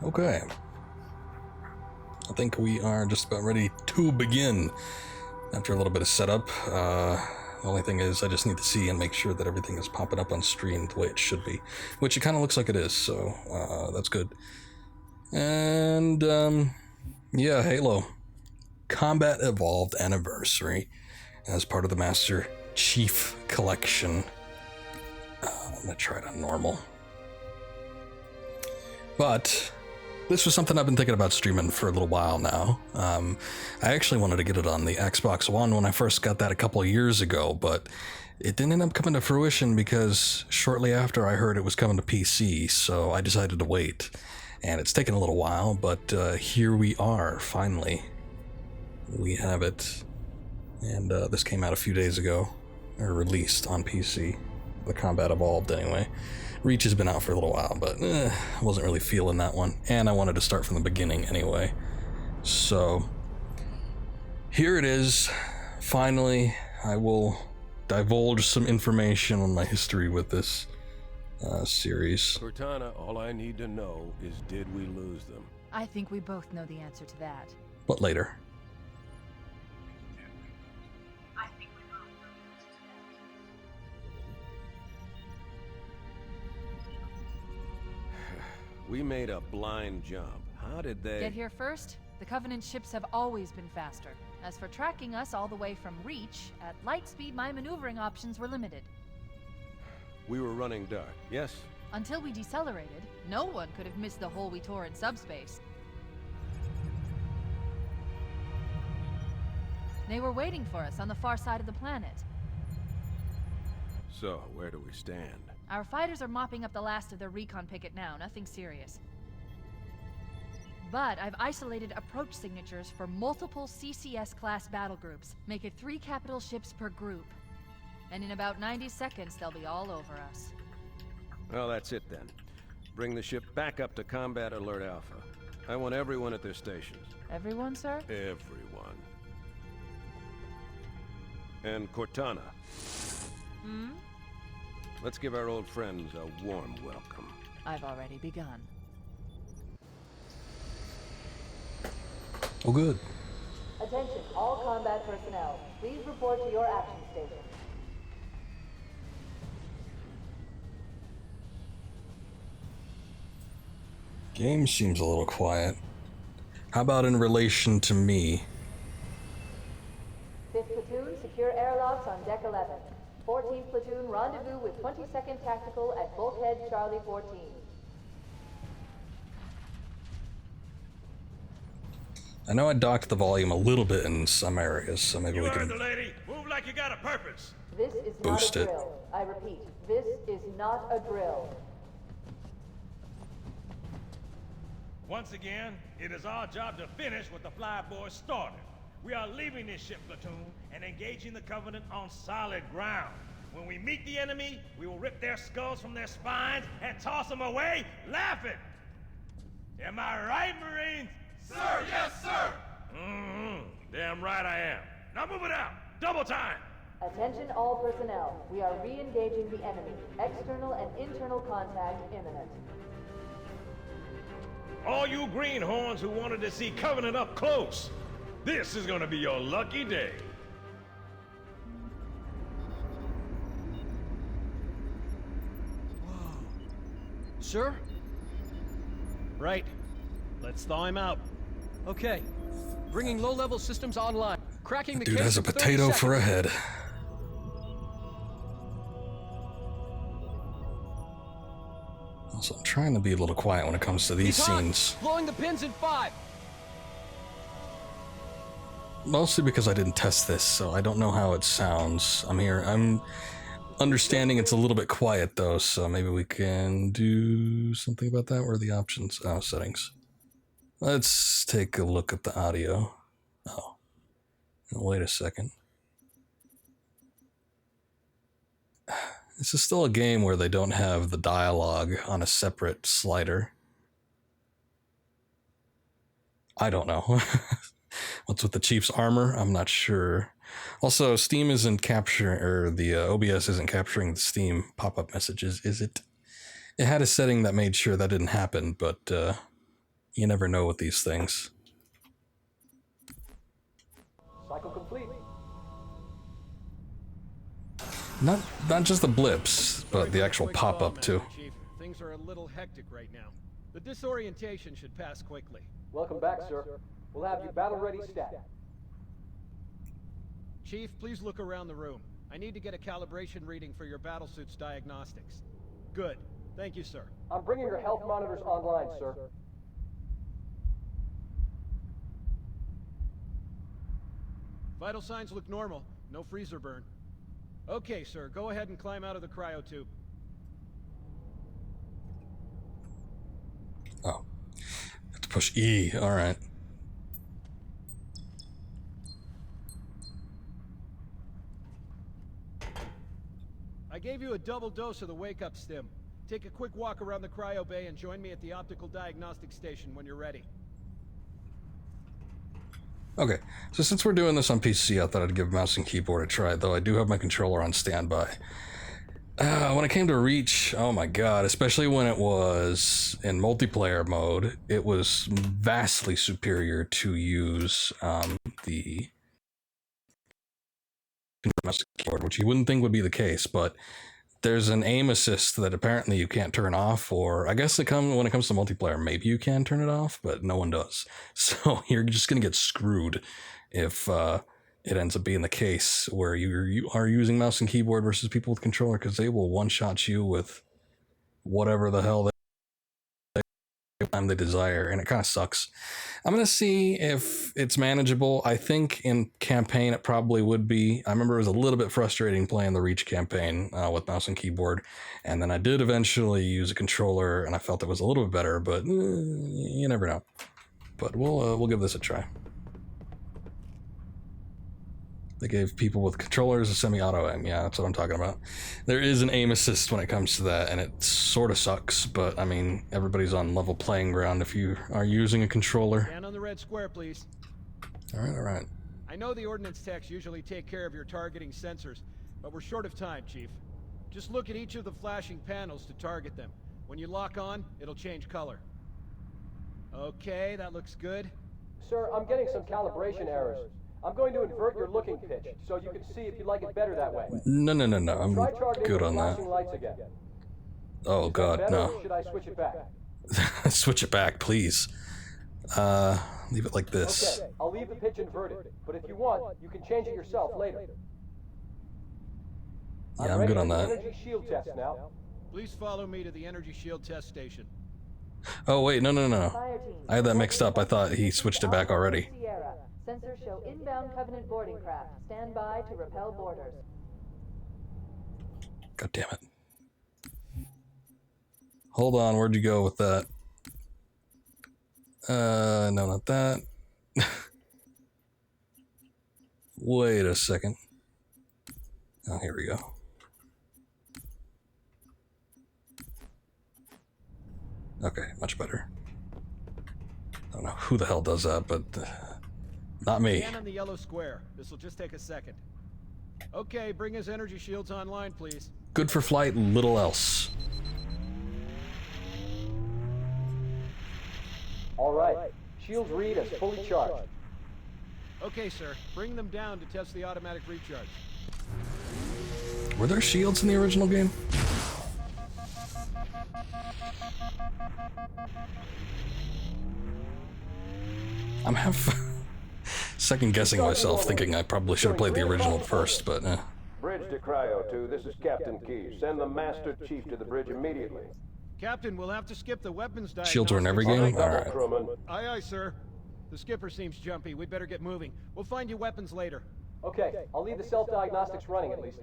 Okay. I think we are just about ready to begin. After a little bit of setup, the only thing is I just need to see and make sure that everything is popping up on stream the way it should be, which it kind of looks like it is, so that's good. And yeah, Halo Combat Evolved Anniversary as part of the Master Chief Collection. I'm gonna try it on normal. But this was something I've been thinking about streaming for a little while now. I actually wanted to get it on the Xbox One when I first got that a couple of years ago, but it didn't end up coming to fruition because shortly after I heard it was coming to PC, so I decided to wait. And it's taken a little while, but here we are, finally. We have it. And this came out a few days ago, or released on PC. The Combat Evolved, anyway. Reach has been out for a little while, but I wasn't really feeling that one. And I wanted to start from the beginning anyway. So, here it is. Finally, I will divulge some information on my history with this series. Cortana, all I need to know is, did we lose them? I think we both know the answer to that. But later. We made a blind jump. How did they... Get here first? The Covenant ships have always been faster. As for tracking us all the way from Reach, at light speed my maneuvering options were limited. We were running dark, yes? Until we decelerated, no one could have missed the hole we tore in subspace. They were waiting for us on the far side of the planet. So, where do we stand? Our fighters are mopping up the last of their recon picket now, nothing serious. But I've isolated approach signatures for multiple CCS-class battle groups. Make it 3 capital ships per group. And in about 90 seconds, they'll be all over us. Well, that's it then. Bring the ship back up to Combat Alert Alpha. I want everyone at their stations. Everyone, sir? Everyone. And Cortana. Hmm? Let's give our old friends a warm welcome. I've already begun. Oh, good. Attention, all combat personnel. Please report to your action station. Game seems a little quiet. How about in relation to me? 5th Platoon, secure airlocks on Deck 11. 14th Platoon, rendezvous with 22nd Tactical at Bulkhead Charlie 14. I know I docked the volume a little bit in some areas, so maybe we You heard can the lady. Move like you got a purpose. This is boost not a it. drill. I repeat, this is not a drill. Once again, it is our job to finish what the flyboys started. We are leaving this ship platoon and engaging the Covenant on solid ground. When we meet the enemy, we will rip their skulls from their spines and toss them away, laughing. Am I right, Marines? Sir, yes, sir! Damn right I am. Now move it out. Double time. Attention all personnel. We are re-engaging the enemy. External and internal contact imminent. All you greenhorns who wanted to see Covenant up close, this is gonna be your lucky day. Sir? Right. Let's thaw him out. Okay. Bringing low-level systems online. Cracking the Dude case has a in 30 potato for a seconds. head. Also, I'm trying to be a little quiet when it comes to these He's hot. scenes. Blowing the pins in 5. Mostly because I didn't test this, so I don't know how it sounds. I'm understanding it's a little bit quiet though, so maybe we can do something about that. Where are the options? Oh, settings. Let's take a look at the audio. Oh, wait a second. This is still a game where they don't have the dialogue on a separate slider. I don't know. What's with the Chief's armor? I'm not sure. Also, Steam isn't capturing, or the OBS isn't capturing the Steam pop-up messages, is it? It had a setting that made sure that didn't happen, but You never know with these things. Cycle complete. Not just the blips, but the actual Quick pop-up call, too. Master Chief. Things are a little hectic right now. The disorientation should pass quickly. Welcome back, sir. We'll have you battle-ready stat. Chief, please look around the room. I need to get a calibration reading for your battlesuit's diagnostics. Good. Thank you, sir. I'm bringing your health monitors online, sir. Vital signs look normal. No freezer burn. Okay, sir. Go ahead and climb out of the cryo tube. Oh. Have to push E. Alright. I gave you a double dose of the wake-up stim. Take a quick walk around the cryo bay and join me at the optical diagnostic station when you're ready. Okay, so since we're doing this on PC, I thought I'd give mouse and keyboard a try, though I do have my controller on standby. When it came to Reach, oh my god, especially when it was in multiplayer mode, it was vastly superior to use the mouse and keyboard, which you wouldn't think would be the case, but there's an aim assist that apparently you can't turn off, or I guess when it comes to multiplayer, maybe you can turn it off, but no one does. So you're just going to get screwed if it ends up being the case where you are using mouse and keyboard versus people with controller, because they will one-shot you with whatever the hell they desire, and it kind of sucks. I'm going to see if it's manageable. I think in campaign it probably would be. I remember it was a little bit frustrating playing the Reach campaign with mouse and keyboard, and then I did eventually use a controller, and I felt it was a little bit better, but you never know. But we'll give this a try. They gave people with controllers a semi-auto aim. Yeah, that's what I'm talking about. There is an aim assist when it comes to that, and it sort of sucks, but I mean, everybody's on level playing ground if you are using a controller. Stand on the red square, please. All right. I know the ordnance techs usually take care of your targeting sensors, but we're short of time, Chief. Just look at each of the flashing panels to target them. When you lock on, it'll change color. Okay, that looks good. Sir, I'm getting some calibration errors. I'm going to invert your looking pitch, so you can see if you like it better that way. No. I'm Try targeting good with on that. flashing lights again. Oh god, Better, no. or should I switch it back? Switch it back, please. Leave it like this. Okay, I'll leave the pitch inverted, but if you want, you can change it yourself later. Yeah, I'm good on that. Energy shield test now. Please follow me to the energy shield test station. Oh wait, no. I had that mixed up. I thought he switched it back already. Sierra. Sensors show inbound Covenant boarding craft. Stand by to repel boarders. God damn it. Hold on, where'd you go with that? No, not that. Wait a second. Oh, here we go. Okay, much better. I don't know who the hell does that, but not me. Stand on the yellow square. This will just take a second. Okay, bring his energy shields online, please. Good for flight, little else. All right. Shields read as fully charged. Okay, sir. Bring them down to test the automatic recharge. Were there shields in the original game? I'm half second guessing myself, thinking I probably should have played the original first, but Bridge to Cryo 2, this is Captain Key. Send the Master Chief to the bridge immediately. Captain, we'll have to skip the weapons diagnostics. shields were in every game? Alright. Crewman. Aye, aye, sir. The skipper seems jumpy. We'd better get moving. We'll find you weapons later. Okay, I'll leave the self-diagnostics running at least.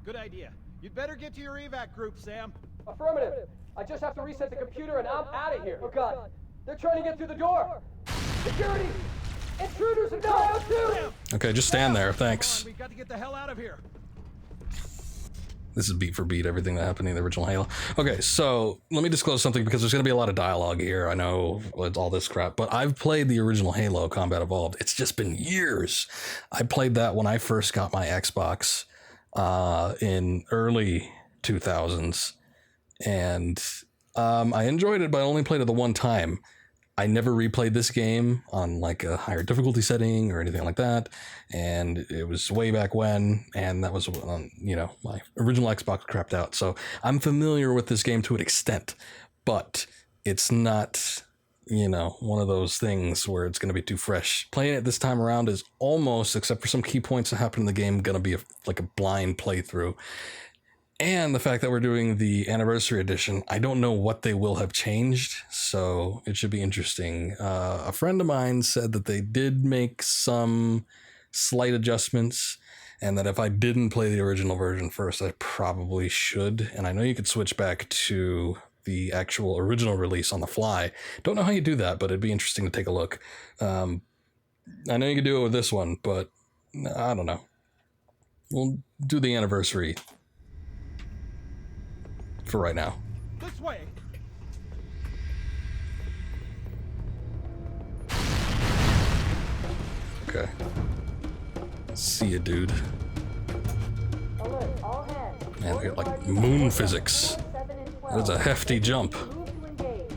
Good idea. You'd better get to your evac group, Sam. Affirmative. I just have to reset the computer and I'm out of here. Oh god, they're trying to get through the door. Security! Intruders in Cryo 2! Okay, just stand there, thanks. Come on, we've got to get the hell out of here. This is beat for beat, everything that happened in the original Halo. Okay, so let me disclose something because there's going to be a lot of dialogue here. I know it's all this crap, but I've played the original Halo Combat Evolved. It's just been years. I played that when I first got my Xbox in early 2000s, and I enjoyed it, but I only played it the one time. I never replayed this game on like a higher difficulty setting or anything like that, and it was way back when, and that was on, you know, my original Xbox crapped out. So I'm familiar with this game to an extent, but it's not, you know, one of those things where it's going to be too fresh. Playing it this time around is almost, except for some key points that happen in the game, going to be like a blind playthrough. And the fact that we're doing the anniversary edition, I don't know what they will have changed, so it should be interesting. A friend of mine said that they did make some slight adjustments, and that if I didn't play the original version first, I probably should. And I know you could switch back to the actual original release on the fly. Don't know how you do that, but it'd be interesting to take a look. I know you can do it with this one, but I don't know. We'll do the anniversary for right now. This way. Okay. See ya, dude. Alert, all hands. Man, we got like moon physics. That is a hefty jump. Move to engage.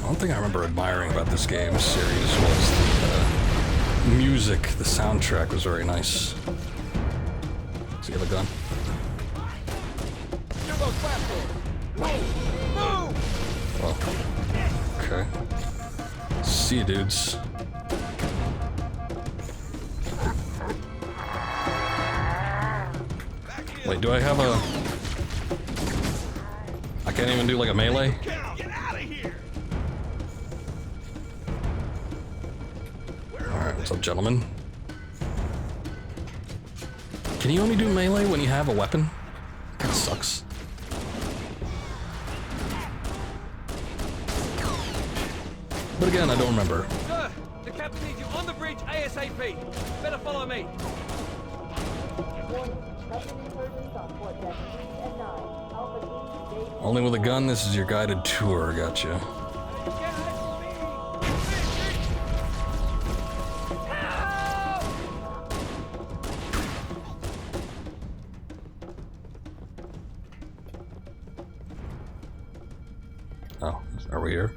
One thing I remember admiring about this game series was the music. The soundtrack was very nice. So you have a gun? Oh. Okay. See you, dudes. Wait, do I have a... I can't even do like a melee? Get out of here! Alright, what's up, gentlemen? Can you only do melee when you have a weapon? That sucks. But again, I don't remember. Sir, the captain needs you on the bridge ASAP. Better follow me. Warning, sudden insurgents on port deck 3 and 9. Alpha team, engage. Only with a gun, this is your guided tour, gotcha. Oh, are we here?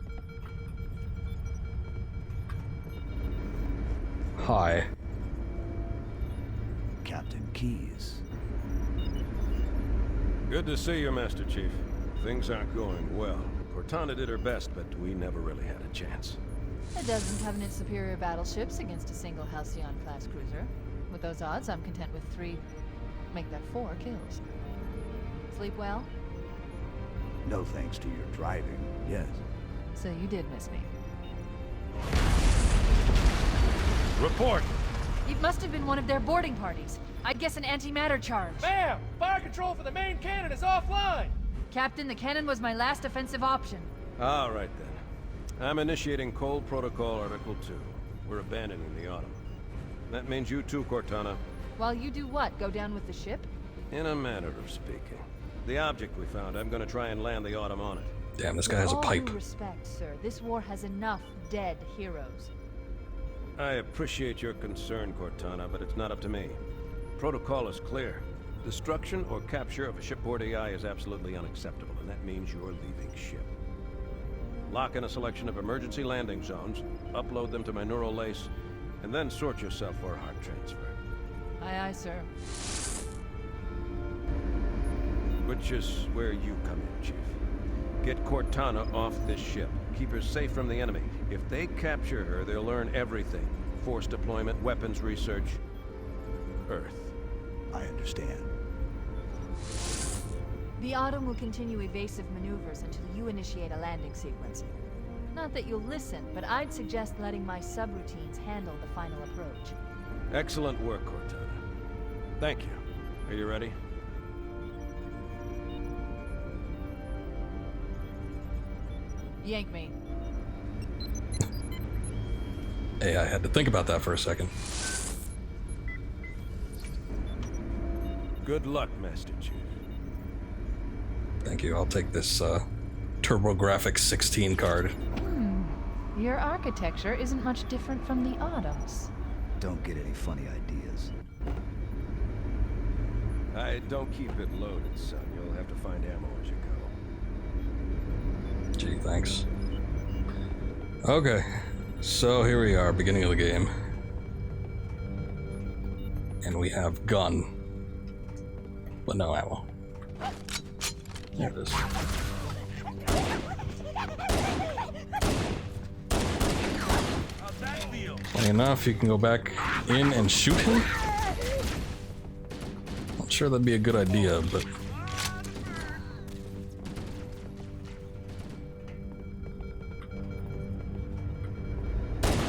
Hi. Captain Keyes. Good to see you, Master Chief. Things aren't going well. Cortana did her best, but we never really had a chance. A dozen Covenant superior battleships against a single Halcyon-class cruiser. With those odds, I'm content with 3, make that 4 kills. Sleep well? No thanks to your driving, yes. So you did miss me. Report! It must have been one of their boarding parties. I'd guess an antimatter charge. Ma'am, fire control for the main cannon is offline. Captain, the cannon was my last offensive option. All right, then. I'm initiating Cold Protocol Article 2. We're abandoning the Autumn. That means you too, Cortana. While you do what? Go down with the ship? In a manner of speaking. The object we found, I'm gonna try and land the Autumn on it. Damn, this guy has a With pipe. all due respect, sir, this war has enough dead heroes. I appreciate your concern, Cortana, but it's not up to me. Protocol is clear. Destruction or capture of a shipboard AI is absolutely unacceptable, and that means you're leaving ship. Lock in a selection of emergency landing zones, upload them to my neural lace, and then sort yourself for a heart transfer. Aye, aye, sir. Which is where you come in, Chief. Get Cortana off this ship. Keep her safe from the enemy. If they capture her, they'll learn everything. Force deployment, weapons research, Earth. I understand. The Autumn will continue evasive maneuvers until you initiate a landing sequence. Not that you'll listen, but I'd suggest letting my subroutines handle the final approach. Excellent work, Cortana. Thank you. Are you ready? Yank me. Hey, I had to think about that for a second. Good luck, Master Chief. Thank you. I'll take this TurboGrafx 16 card. Your architecture isn't much different from the Autumn's. Don't get any funny ideas. I don't keep it loaded, son. You'll have to find ammo as you go. Gee, thanks. Okay, so here we are, beginning of the game. And we have gun. But no ammo. There it is. Funny enough, you can go back in and shoot him. Not sure that'd be a good idea, but...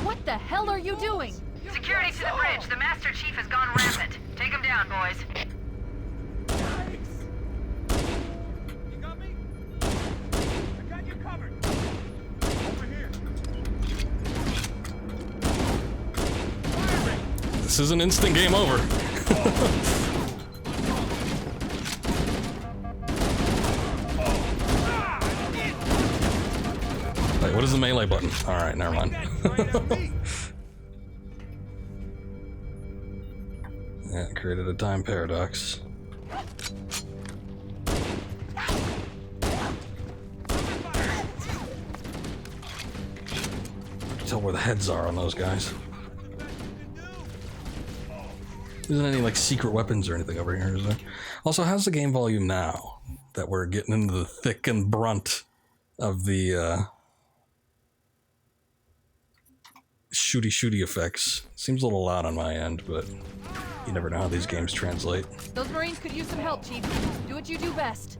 What the hell are you doing? Security to the bridge. The Master Chief has gone rampant. Take him down, boys. You got me? I got you covered. Over here. This is an instant game over. Wait, what is the melee button? Alright, never mind. Yeah, it created a time paradox. Tell where the heads are on those guys. There isn't any like secret weapons or anything over here, is there? Also, how's the game volume now that we're getting into the thick and brunt of the shooty effects? Seems a little loud on my end, but you never know how these games translate. Those Marines could use some help, Chief. Do what you do best.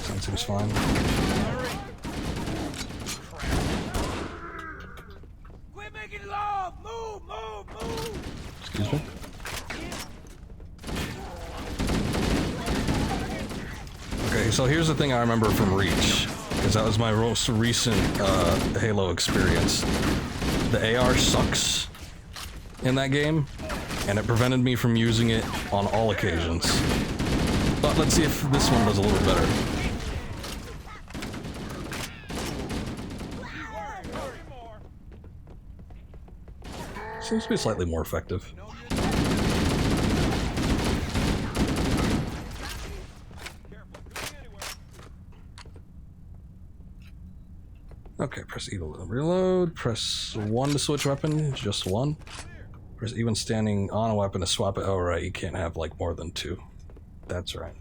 Sound seems fine. Quit making love! Move! Excuse me? Okay, so here's the thing I remember from Reach, because that was my most recent Halo experience. The AR sucks in that game, and it prevented me from using it on all occasions. But let's see if this one does a little better. Seems to be slightly more effective. Okay, press E to reload, press 1 to switch weapon, just 1. Press E when standing on a weapon to swap it. Oh right, you can't have like more than 2. That's right.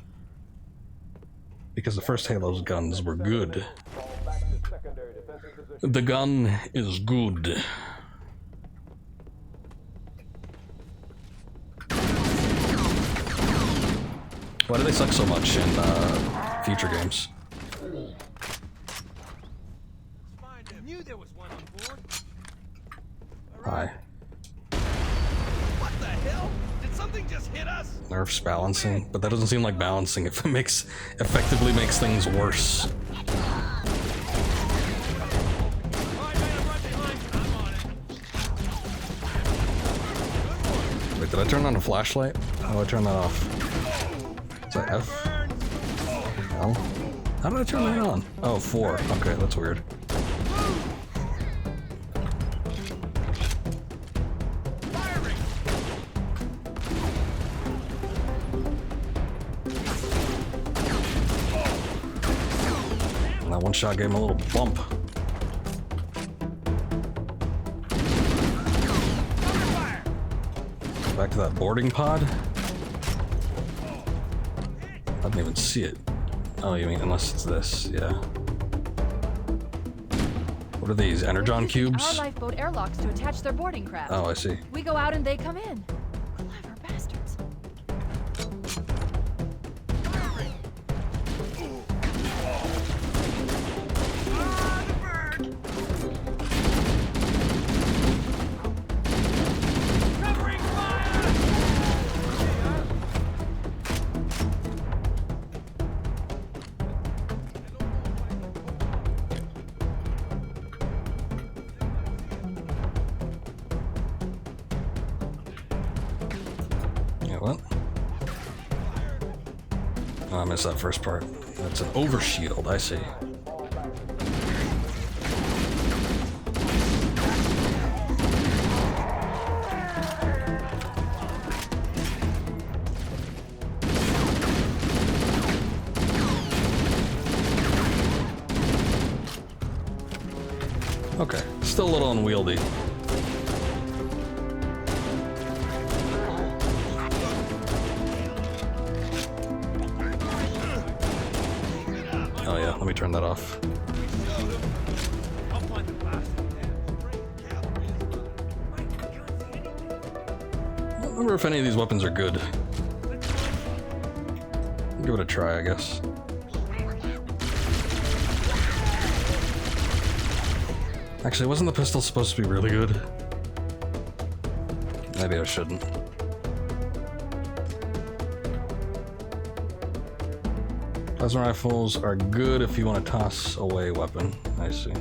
Because the first Halo's guns were good. The gun is good. Why do they suck so much in future games? Hi. What the hell? Did something just hit us? Nerf's balancing, but that doesn't seem like balancing if it effectively makes things worse. Wait, did I turn on a flashlight? How do I turn that off? Is that F? L? How did I turn that on? Oh, 4. Okay, that's weird. That one shot gave him a little bump. Back to that boarding pod. I didn't even see it. Oh, you mean unless it's this? Yeah. What are these? Energon cubes? Our lifeboat airlocks to attach their boarding craft. Oh, I see. We go out and they come in. Clever bastards. What? Oh, I missed that first part. That's an overshield, I see. Okay, still a little unwieldy. Oh yeah, let me turn that off. I don't remember if any of these weapons are good. Give it a try, I guess. Actually, wasn't the pistol supposed to be really good? Maybe I shouldn't. Plasma rifles are good if you want to toss away a weapon. I see.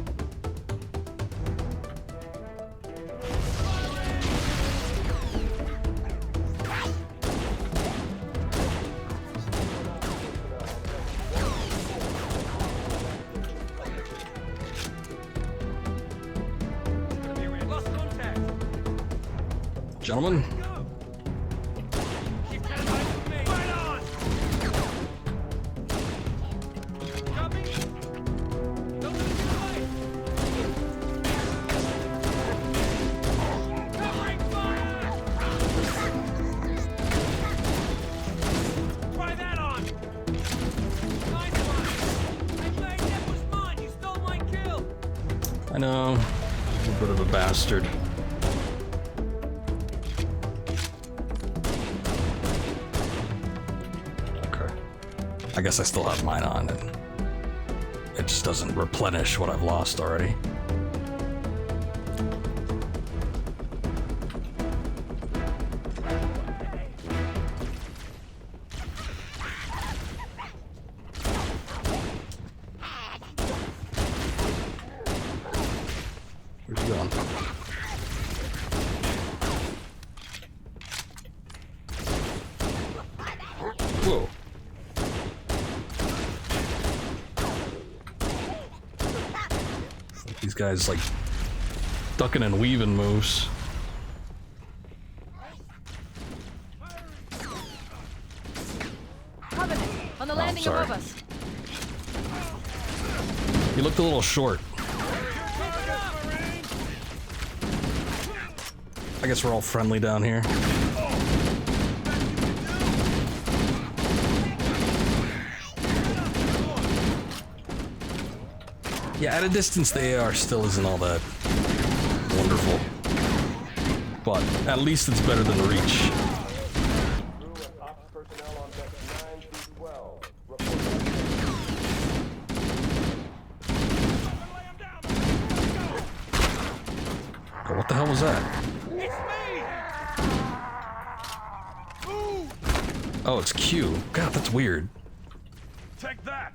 Gentlemen. I know, a bit of a bastard. Okay. I guess I still have mine on, and it just doesn't replenish what I've lost already. Whoa. These guys like ducking and weaving moves. Covenant, on the landing above us. You looked a little short. I guess we're all friendly down here. Yeah, at a distance the AR still isn't all that wonderful. But at least it's better than reach. Oh, what the hell was that? Oh, it's Q. God, that's weird. Take that.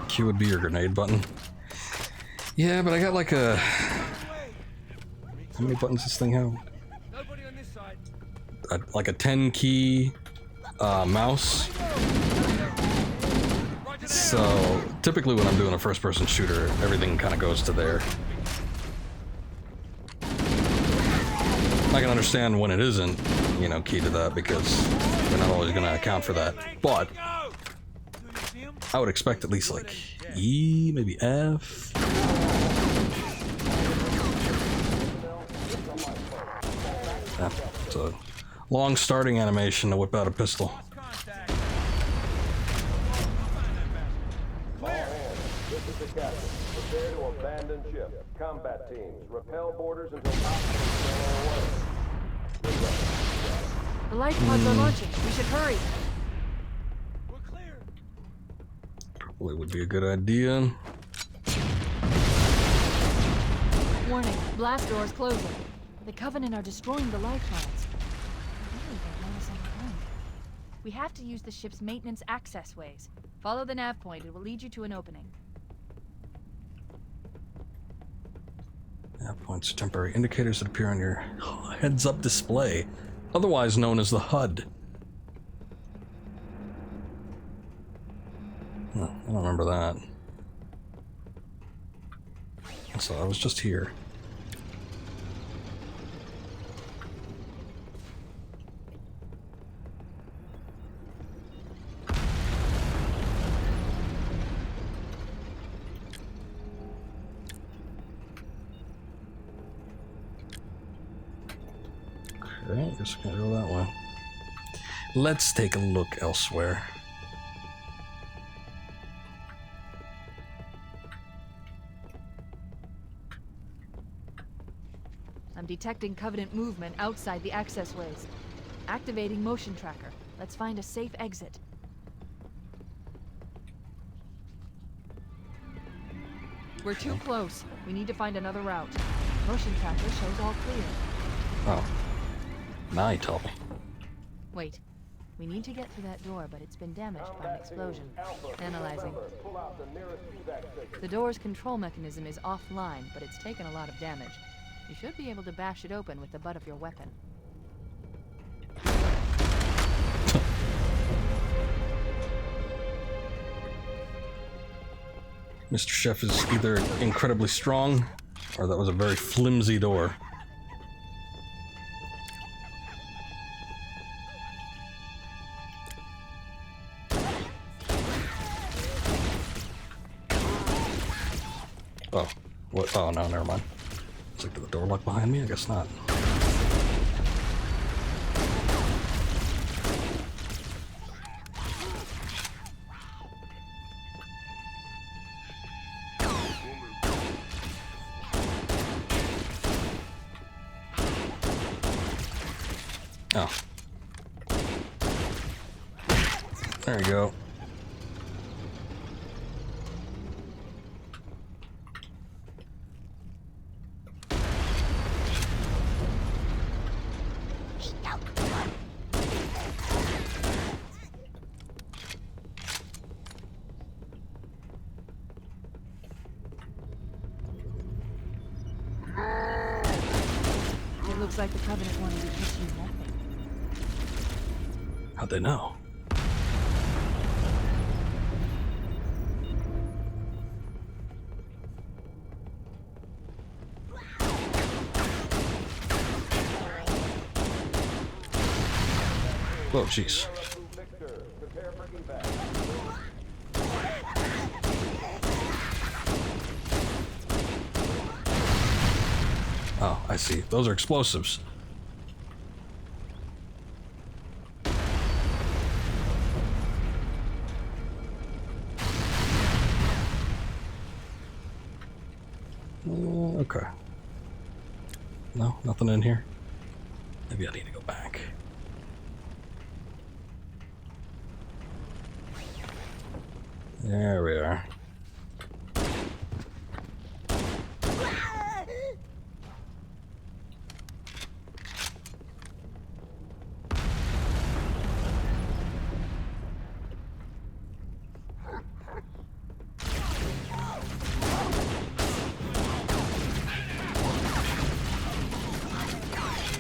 Q would be your grenade button. Yeah, but I got like a... How many buttons does this thing have? Like a 10 key mouse. So typically when I'm doing a first person shooter, everything kind of goes to there. I can understand when it isn't, you know, key to that because they're not always going to account for that. But I would expect at least like E, maybe F. Yeah, it's a long starting animation to whip out a pistol. This is the captain. Prepare to abandon ship. Combat teams, repel borders until hostiles sail away. The light pods are launching. We should hurry. Probably would be a good idea. Warning, blast doors closing. The Covenant are destroying the light pods. Really, they want us on the run. We have to use the ship's maintenance access ways. Follow the nav point. It will lead you to an opening. Nav points are temporary indicators that appear on your heads-up display, otherwise known as the HUD. I don't remember that. So I was just here. Okay, I guess I can't go that way. Let's take a look elsewhere. I'm detecting Covenant movement outside the access ways. Activating motion tracker. Let's find a safe exit. We're too close. We need to find another route. Motion tracker shows all clear. Oh. Now you tell me. Wait. We need to get through that door, but it's been damaged by an explosion. Analyzing. The door's control mechanism is offline, but it's taken a lot of damage. You should be able to bash it open with the butt of your weapon. Mr. Chef is either incredibly strong, or that was a very flimsy door. Oh, what? Oh no, never mind. It's like, did the door lock behind me? I guess not. Oh. There you go. It looks like the Covenant wanted to teach you nothing. How'd they know? Oh, jeez. Oh, I see. Those are explosives. Okay. No, nothing in here. Maybe I need to go back. There we are.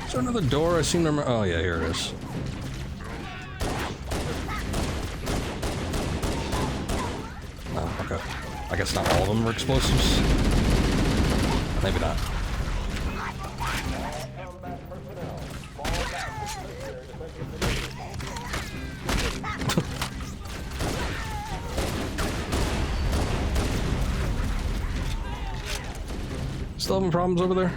Is there another door? I seem to remember. Oh yeah, here it is. Oh, okay. I guess not all of them were explosives. Maybe not. Still having problems over there?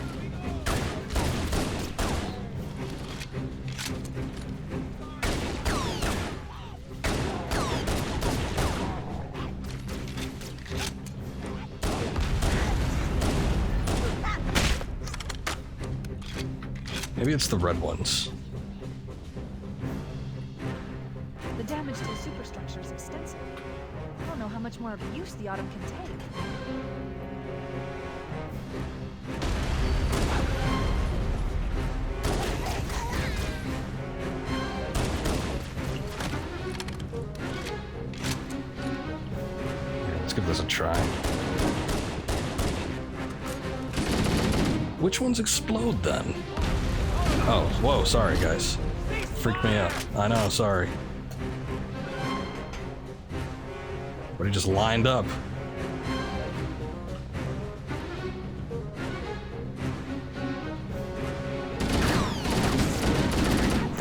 Maybe it's the red ones. The damage to the superstructure is extensive. I don't know how much more abuse the Autumn can take. Let's give this a try. Which ones explode then? Oh, whoa, sorry guys. Freaked me out. I know, sorry. But he just lined up.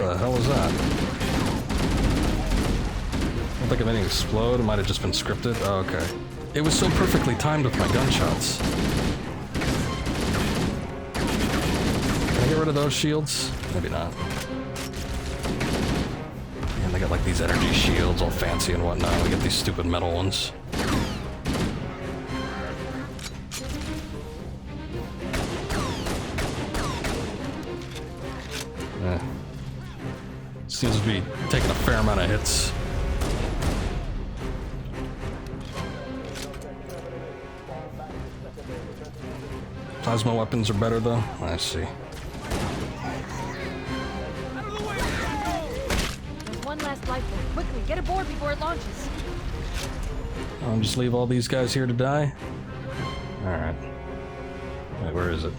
the hell was that? I don't think of anything explode. It might have just been scripted. Oh, okay. It was so perfectly timed with my gunshots. Can I get rid of those shields? Maybe not. And they got like these energy shields all fancy and whatnot. We get these stupid metal ones. Seems to be taking a fair amount of hits. Plasma weapons are better though. I see. There's one last lifeboat. Quickly, get aboard before it launches. I'll just leave all these guys here to die? Alright. Wait, where is it?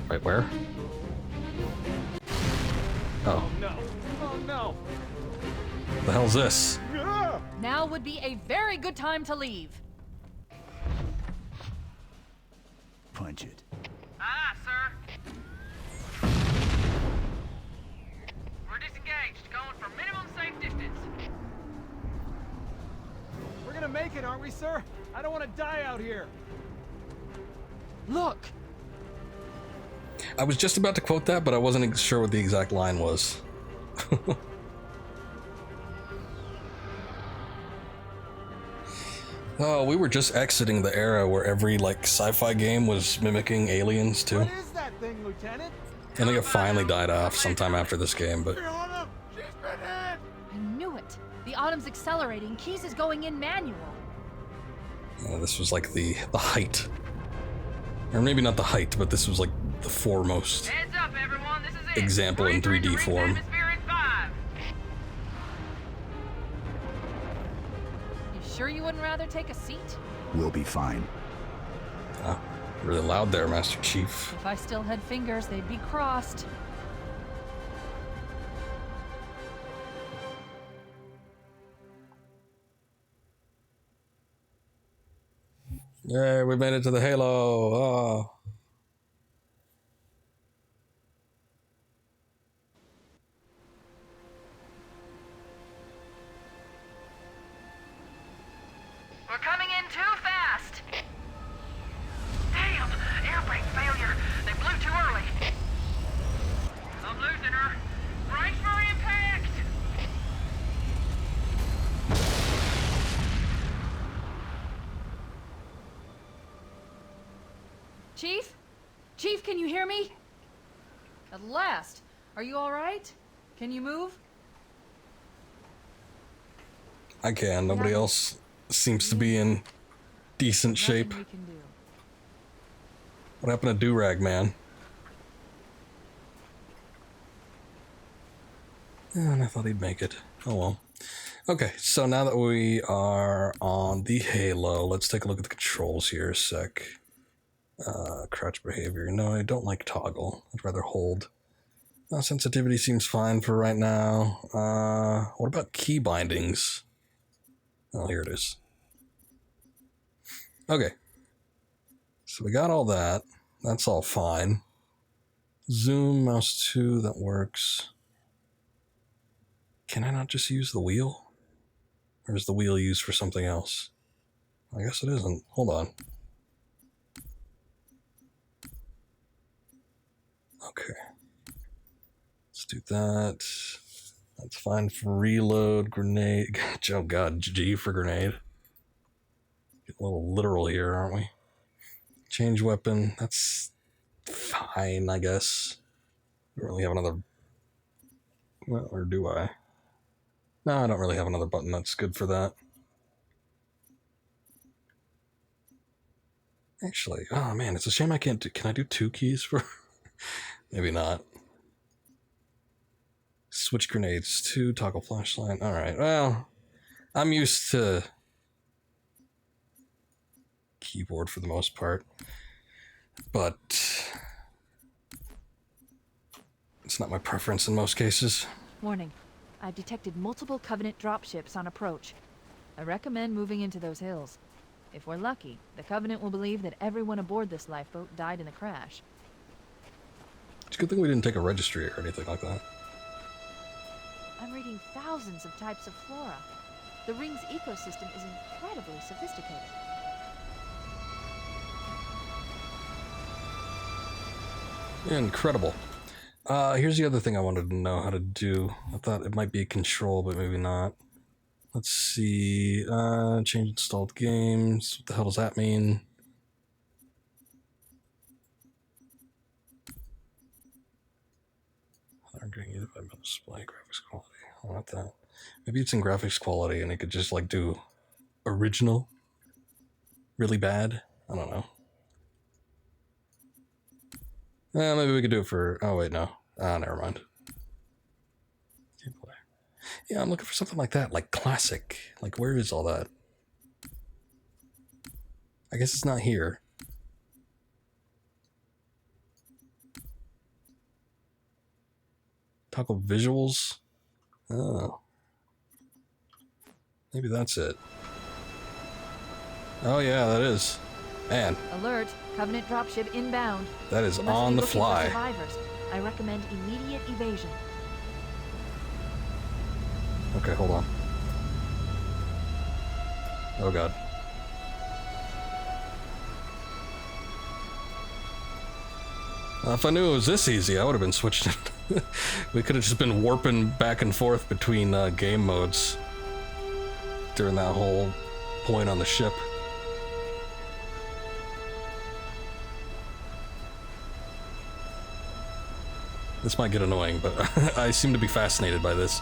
Wait, where? Oh. No. Oh no. What the hell's this? Now would be a very good time to leave. Punch it. Aye, sir. We're disengaged, going for minimum safe distance. We're gonna make it, aren't we, sir? I don't want to die out here. Look! I was just about to quote that, but I wasn't sure what the exact line was. Oh, we were just exiting the era where every, like, sci-fi game was mimicking aliens, too. What is that thing, Lieutenant? I think it finally died off sometime after this game, but... She's been hit! I knew it. The Autumn's accelerating. Keys is going in manual. this was like the height. Or maybe not the height, but this was like the foremost Heads up, everyone. This is it. example in 3D form. Atmosphere in 5. You sure you wouldn't rather take a seat? We'll be fine. Ah, really loud there, Master Chief. If I still had fingers, they'd be crossed. Yay, we made it to the Halo. Oh. We're coming in too fast. Damn, air brake failure. They blew too early. I'm losing her. Brace for impact. Chief? Chief, can you hear me? At last. Are you all right? Can you move? I can. Nobody else seems to be in decent shape. Nothing we can do. What happened to Durag, man? And I thought he'd make it. Oh well. Okay, so now that we are on the Halo, let's take a look at the controls here a sec. Crouch behavior. No, I don't like toggle. I'd rather hold. Sensitivity seems fine for right now. What about key bindings? Oh, here it is. Okay. So we got all that. That's all fine. Zoom, mouse 2, that works. Can I not just use the wheel? Or is the wheel used for something else? I guess it isn't. Hold on. Okay. Let's do that. That's fine for reload, grenade. Oh god, G for grenade. Get a little literal here, aren't we? Change weapon. That's fine, I guess. Don't really have another... Well, or do I? No, I don't really have another button that's good for that. Actually, oh man, it's a shame I can't do... Can I do 2 keys for... Maybe not. Switch grenades, 2, toggle flashlight. Alright, well, I'm used to keyboard for the most part, but it's not my preference in most cases. Warning. I've detected multiple Covenant dropships on approach. I recommend moving into those hills. If we're lucky, the Covenant will believe that everyone aboard this lifeboat died in the crash. It's a good thing we didn't take a registry or anything like that. I'm reading thousands of types of flora. The ring's ecosystem is incredibly sophisticated. Incredible. Here's the other thing I wanted to know how to do. I thought it might be a control, but maybe not. Let's see. Change installed games. What the hell does that mean? Display graphics quality. I want that. Maybe it's in graphics quality and it could just like do original really bad. I don't know. Maybe we could do it for... Oh, wait, no. Never mind. Yeah, I'm looking for something like that, like classic. Like, where is all that? I guess it's not here. Toggle visuals? Oh. Maybe that's it. Oh, yeah, that is. Man. Alert! Covenant dropship inbound. That is on the fly. Survivors. I recommend immediate evasion. Okay, hold on. Oh god. If I knew it was this easy, I would have been switching it. We could have just been warping back and forth between game modes during that whole point on the ship. This might get annoying, but I seem to be fascinated by this.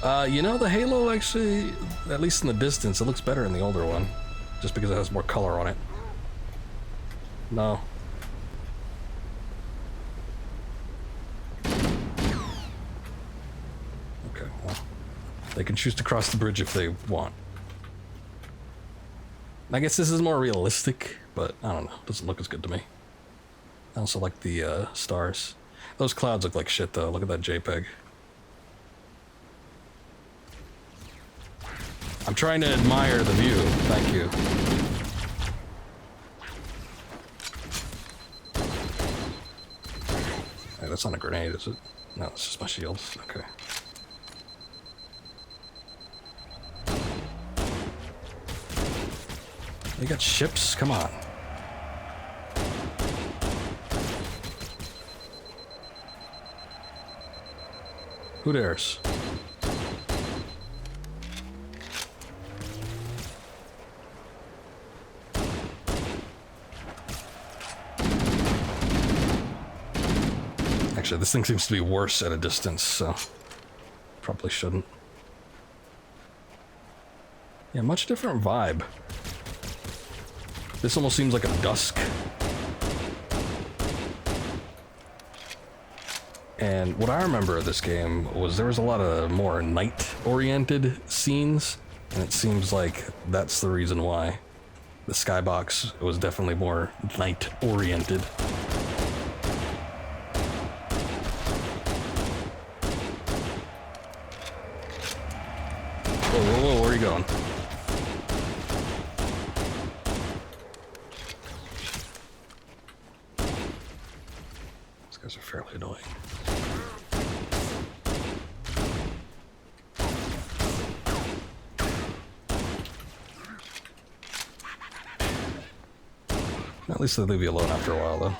You know, the Halo actually, at least in the distance, it looks better in the older one. Just because it has more color on it. No. Okay, well, they can choose to cross the bridge if they want. I guess this is more realistic, but I don't know. Doesn't look as good to me. I also like the stars. Those clouds look like shit, though. Look at that JPEG. I'm trying to admire the view. Thank you. Hey, that's not a grenade, is it? No, it's just my shields. Okay. They got ships? Come on. Who dares? Actually, this thing seems to be worse at a distance, so probably shouldn't. Yeah, much different vibe. This almost seems like a dusk. And what I remember of this game was there was a lot of more night-oriented scenes, and it seems like that's the reason why. The skybox was definitely more night-oriented. Whoa, whoa, whoa, where are you going? These guys are fairly annoying. At least they leave you alone after a while, though.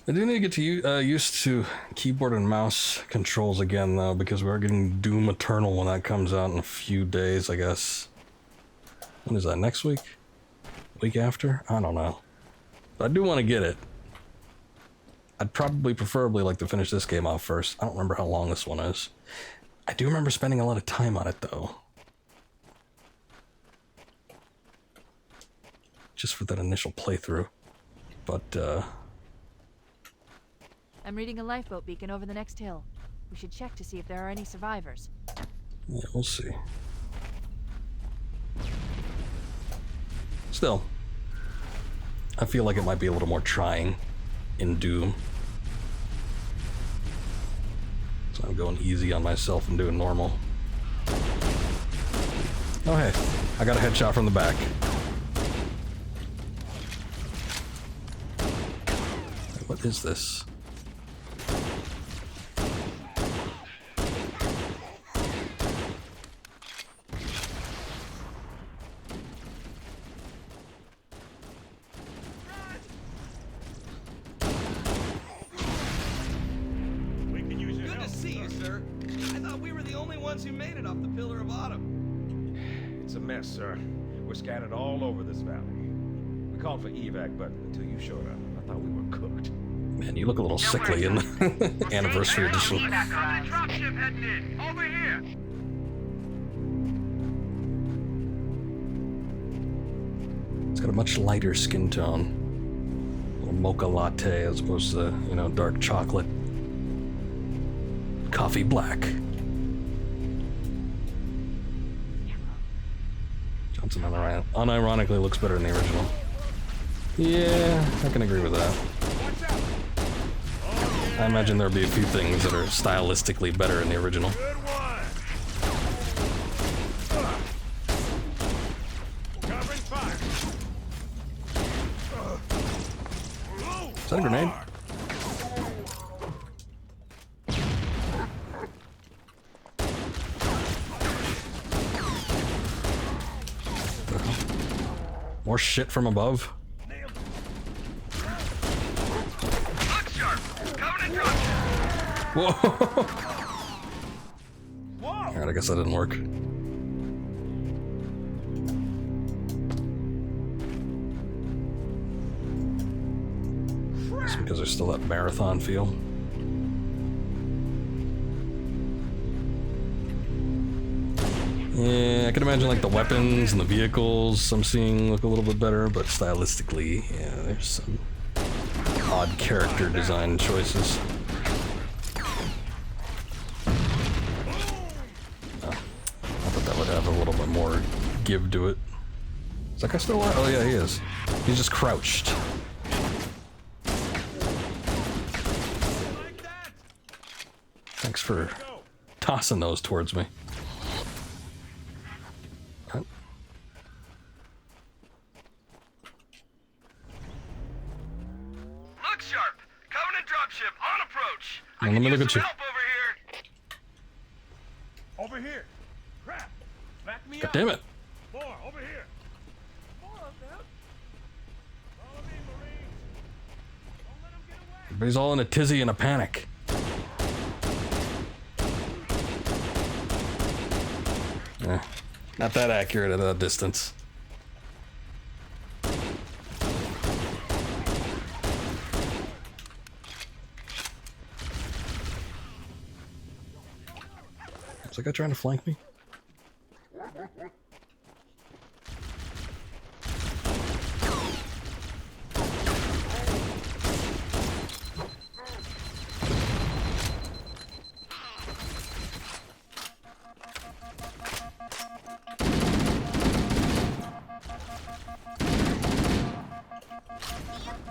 I do need to get to used to keyboard and mouse controls again, though, because we are getting Doom Eternal when that comes out in a few days, I guess. When is that, next week? Week after? I don't know. But I do want to get it. I'd preferably like to finish this game off first. I don't remember how long this one is. I do remember spending a lot of time on it, though. Just for that initial playthrough. But, I'm reading a lifeboat beacon over the next hill. We should check to see if there are any survivors. Yeah, we'll see. Still, I feel like it might be a little more trying in Doom. So I'm going easy on myself and doing normal. Oh hey, I got a headshot from the back. What is this? We can use your Good to help, see you, sir. I thought we were the only ones who made it off the Pillar of Autumn. It's a mess, sir. We're scattered all over this valley. We called for evac, but until you showed up, I thought we were cooked. Man, you look a little sickly in the anniversary edition. Covenant dropship heading in. Over here. It's got a much lighter skin tone. A little mocha latte as opposed to, you know, dark chocolate. Coffee black. Johnson unironically looks better than the original. Yeah, I can agree with that. I imagine there'll be a few things that are stylistically better in the original. Good one. Covering fire. Is that a grenade? More shit from above? Look sharp. Covenant dropship. Whoa! Whoa. Alright, I guess that didn't work. It's because there's still that marathon feel. Yeah, I can imagine like the weapons and the vehicles I'm seeing look a little bit better, but stylistically, yeah, there's some odd character design choices. Oh, I thought that would have a little bit more give to it. Is that guy still alive? Oh yeah, he is. He's just crouched. Thanks for tossing those towards me. What? Look sharp. Covenant dropship on approach. I Now, let can me use look at some you. help over here. Over here. Crap. Back me God up. damn it. More. Over here. More of them. Follow me, Marines. Don't let them get away. Everybody's all in a tizzy and a panic. Not that accurate at that distance. Is that guy trying to flank me?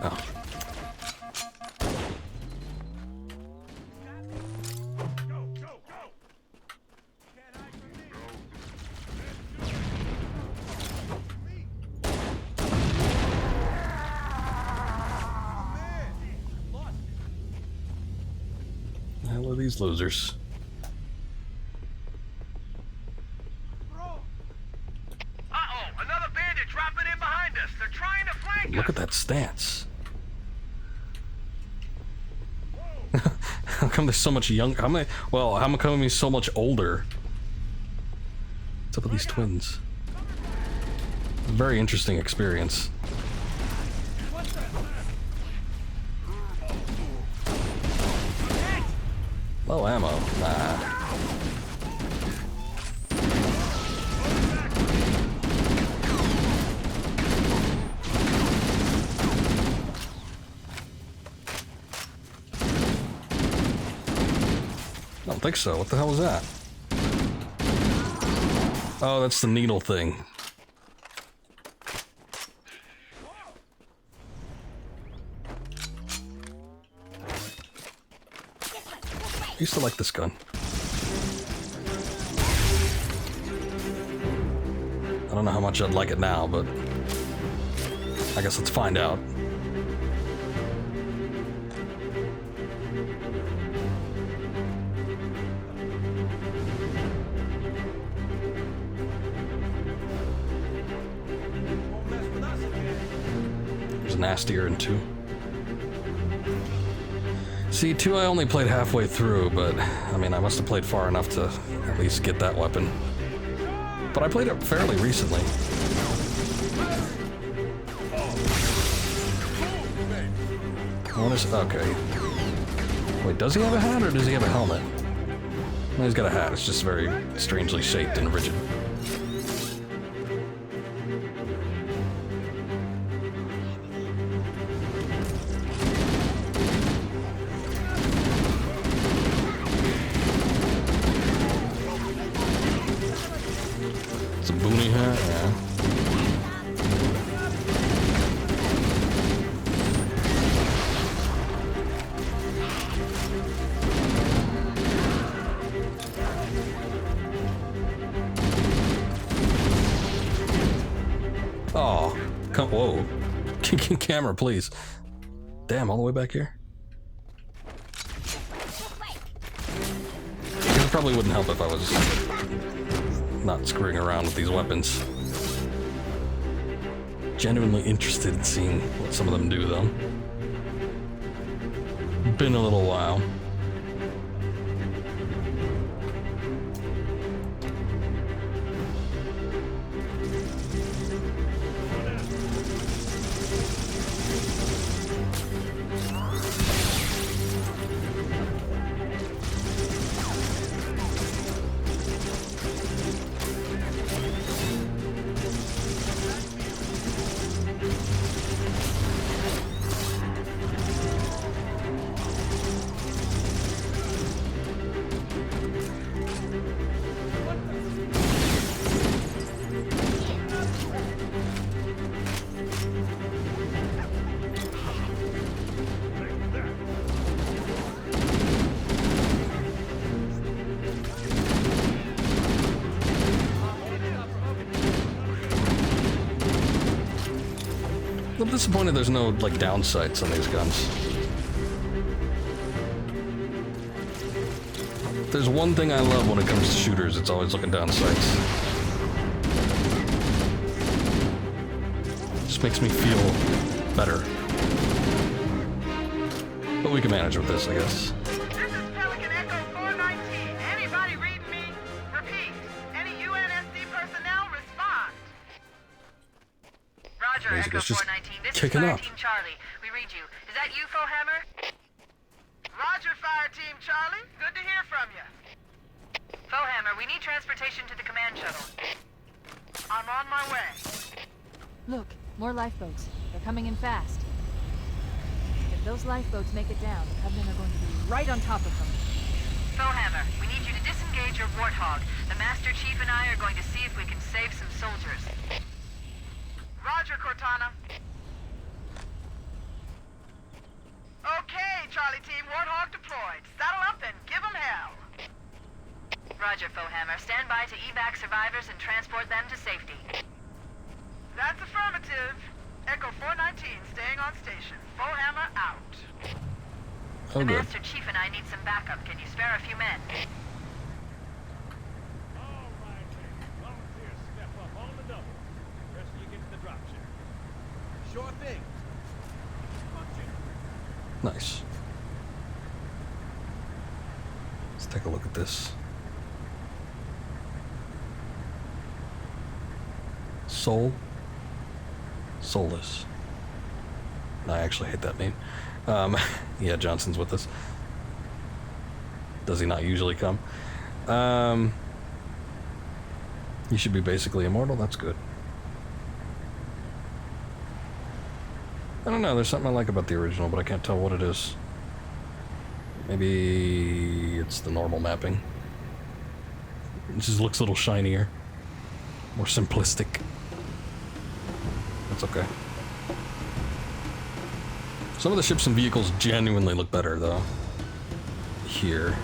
Oh. Go, go, go. Can't hide from me. The hell are these losers? Uh-oh, another bandit dropping in behind us. They're trying to flank Look us. at that stance. How come there's so much young? How come he's so much older? What's up with these twins? Very interesting experience. Low ammo. Nah. I don't think so. What the hell was that? Oh, that's the needle thing. used to like this gun. I don't know how much I'd like it now, but I guess let's find out. There's nastier in 2. See, 2 I only played halfway through, but I mean, I must have played far enough to at least get that weapon. But I played it fairly recently. What is... okay. Wait, does he have a hat or does he have a helmet? No, he's got a hat. It's just very strangely shaped and rigid. It's a boonie hat, yeah. Oh, come, whoa. Camera, please. Damn, all the way back here? It probably wouldn't help if I was not screwing around with these weapons. Genuinely interested in seeing what some of them do, though. Been a little while. I'm disappointed there's no, like, down sights on these guns. If there's one thing I love when it comes to shooters, it's always looking down sights. Just makes me feel better. But we can manage with this, I guess. This is Pelican Echo 419. Anybody reading me? Repeat. Any UNSC personnel respond. Roger, Basically, Echo it's just 419. This kicking is Fire up. Team Charlie. We read you. Is that you, Fohammer? Roger, Fire Team Charlie. Good to hear from you. Fohammer, we need transportation to the command shuttle. I'm on my way. Look, more lifeboats. They're coming in fast. If those lifeboats make it down, the Covenant are going to be right on top of them. Fohammer, we need you to disengage your Warthog. The Master Chief and I are going to see if we can save some soldiers. Roger, Cortana. Okay, Charlie Team, Warthog deployed. Saddle up and give them hell. Roger, Fohammer. Stand by to evac survivors and transport them to safety. That's affirmative. Echo 419 staying on station. Fohammer out. Oh, The good. Master Chief and I need some backup. Can you spare a few men? All right, ladies. Volunteers step up on the double. Rest of you get to the drop ship. Sure thing. Nice. Let's take a look at this. Soul? Soulless. No, I actually hate that name. Yeah, Johnson's with us. Does he not usually come? You should be basically immortal. That's good. I don't know, there's something I like about the original, but I can't tell what it is. Maybe it's the normal mapping. It just looks a little shinier. More simplistic. That's okay. Some of the ships and vehicles genuinely look better, though. Here.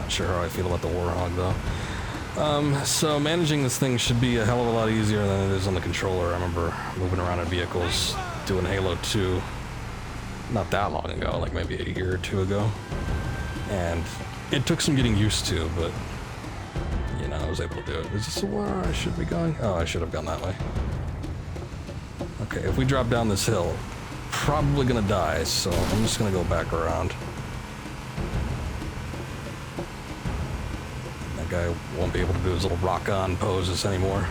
Not sure how I feel about the Warhog, though. So managing this thing should be a hell of a lot easier than it is on the controller. I remember moving around in vehicles doing Halo 2 not that long ago, like maybe a year or two ago. And it took some getting used to, but, you know, I was able to do it. Is this where I should be going? Oh, I should have gone that way. Okay, if we drop down this hill, probably gonna die, so I'm just gonna go back around. That guy won't be able to do his little rock-on poses anymore.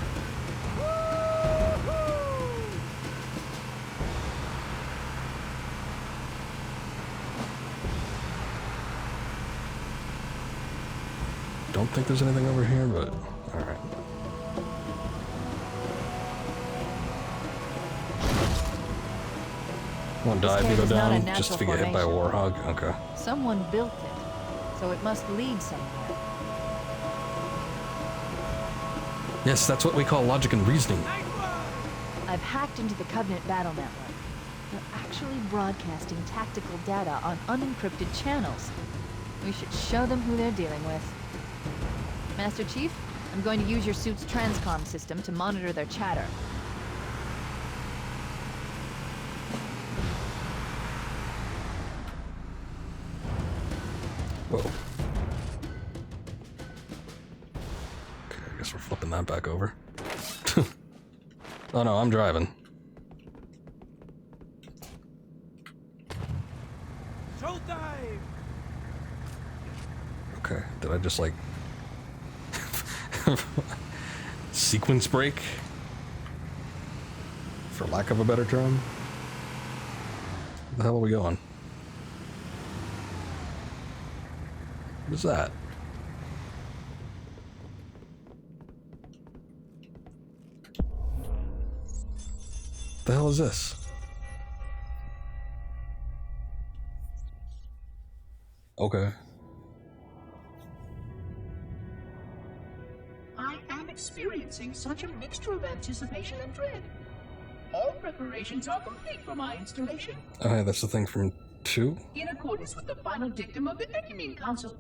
Don't think there's anything over here, but alright. Won't die if you go down just to get hit by a Warhog? Okay. Someone built it, so it must lead somewhere. Yes, that's what we call logic and reasoning. I've hacked into the Covenant battle network. They're actually broadcasting tactical data on unencrypted channels. We should show them who they're dealing with. Master Chief, I'm going to use your suit's transcom system to monitor their chatter. Whoa. Okay, I guess we're flipping that back over. Oh no, I'm driving. Showtime! Okay, did I just like... sequence break? For lack of a better term? Where the hell are we going? What is that? The hell is this? Okay. I am experiencing such a mixture of anticipation and dread. All preparations are complete for my installation. Oh, yeah, that's the thing from 2? In accordance with the final dictum of the Ecumene Council,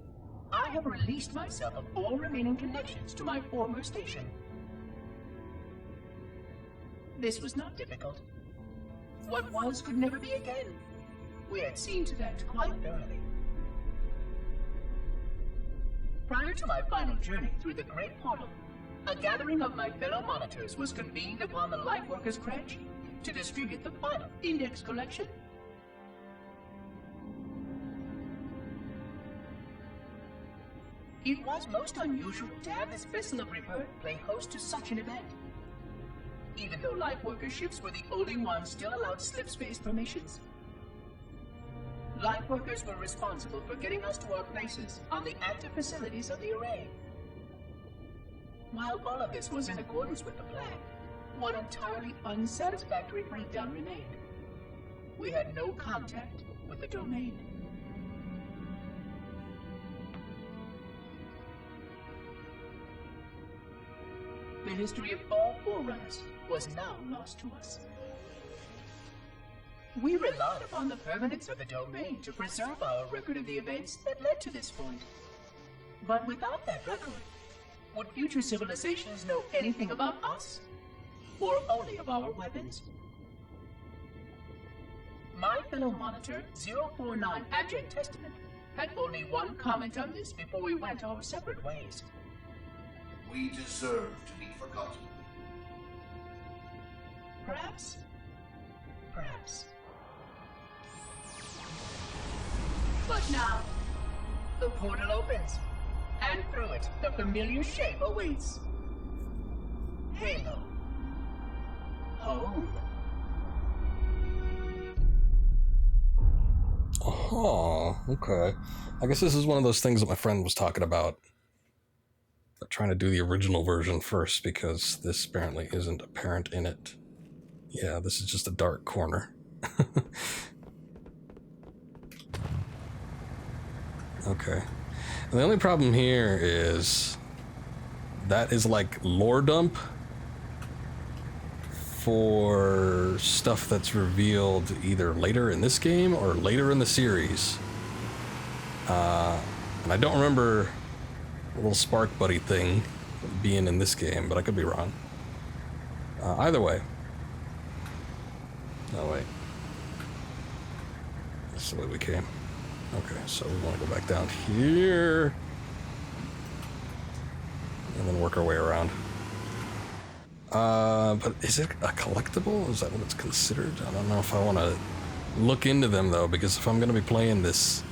I have released myself of all remaining connections to my former station. This was not difficult. What was could never be again. We had seen to that quite thoroughly. Prior to my final journey through the Great Portal, a gathering of my fellow monitors was convened upon the Lightworkers' Crash to distribute the final index collection. It was most unusual to have this vessel of rebirth play host to such an event. Even though Lightworker ships were the only ones still allowed slip-space formations. Lightworkers were responsible for getting us to our places on the active facilities of the array. While all of this was in accordance with the plan, one entirely unsatisfactory breakdown remained. We had no contact with the domain. The history of all Forerunners was now lost to us. We relied upon the permanence of the domain to preserve our record of the events that led to this point. But without that record, would future civilizations know anything about us? Or only of our weapons? My fellow monitor, 049 Abject Testament, had only one comment on this before we went our separate ways. We deserve to be forgotten. Perhaps. Perhaps. But now, the portal opens, and through it, the familiar shape awaits. Halo. Home. Oh, okay. I guess this is one of those things that my friend was talking about. Trying to do the original version first, because this apparently isn't apparent in it. Yeah, this is just a dark corner. Okay. And the only problem here is that is like lore dump for stuff that's revealed either later in this game or later in the series. And I don't remember little spark buddy thing being in this game, but I could be wrong. Either way. Oh, wait. That's the way we came. Okay, so we want to go back down here. And then work our way around. But is it a collectible? Is that what it's considered? I don't know if I want to look into them, though, because if I'm going to be playing this...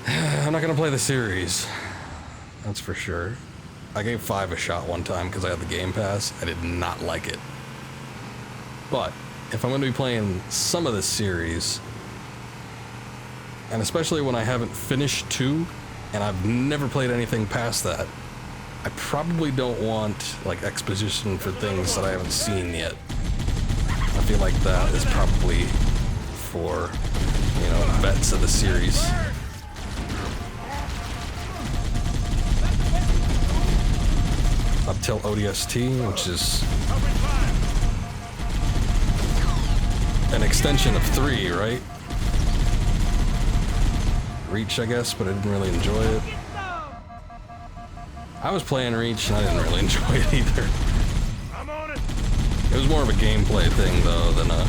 I'm not going to play the series. That's for sure. I gave 5 a shot one time because I had the Game Pass. I did not like it. But if I'm going to be playing some of this series, and especially when I haven't finished 2, and I've never played anything past that, I probably don't want, like, exposition for things that I haven't seen yet. I feel like that is probably for, you know, vets of the series. Up till ODST, which is an extension of 3, right? Reach, I guess, but I didn't really enjoy it. I was playing Reach and I didn't really enjoy it either. It was more of a gameplay thing, though, than a,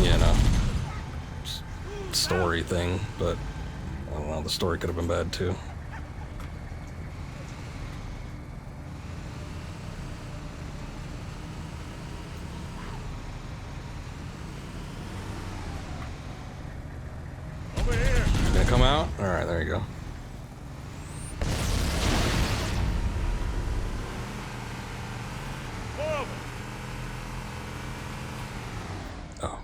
you know, story thing, but I don't know, the story could have been bad too. Over here. You gonna come out? Alright, there you go. Oh.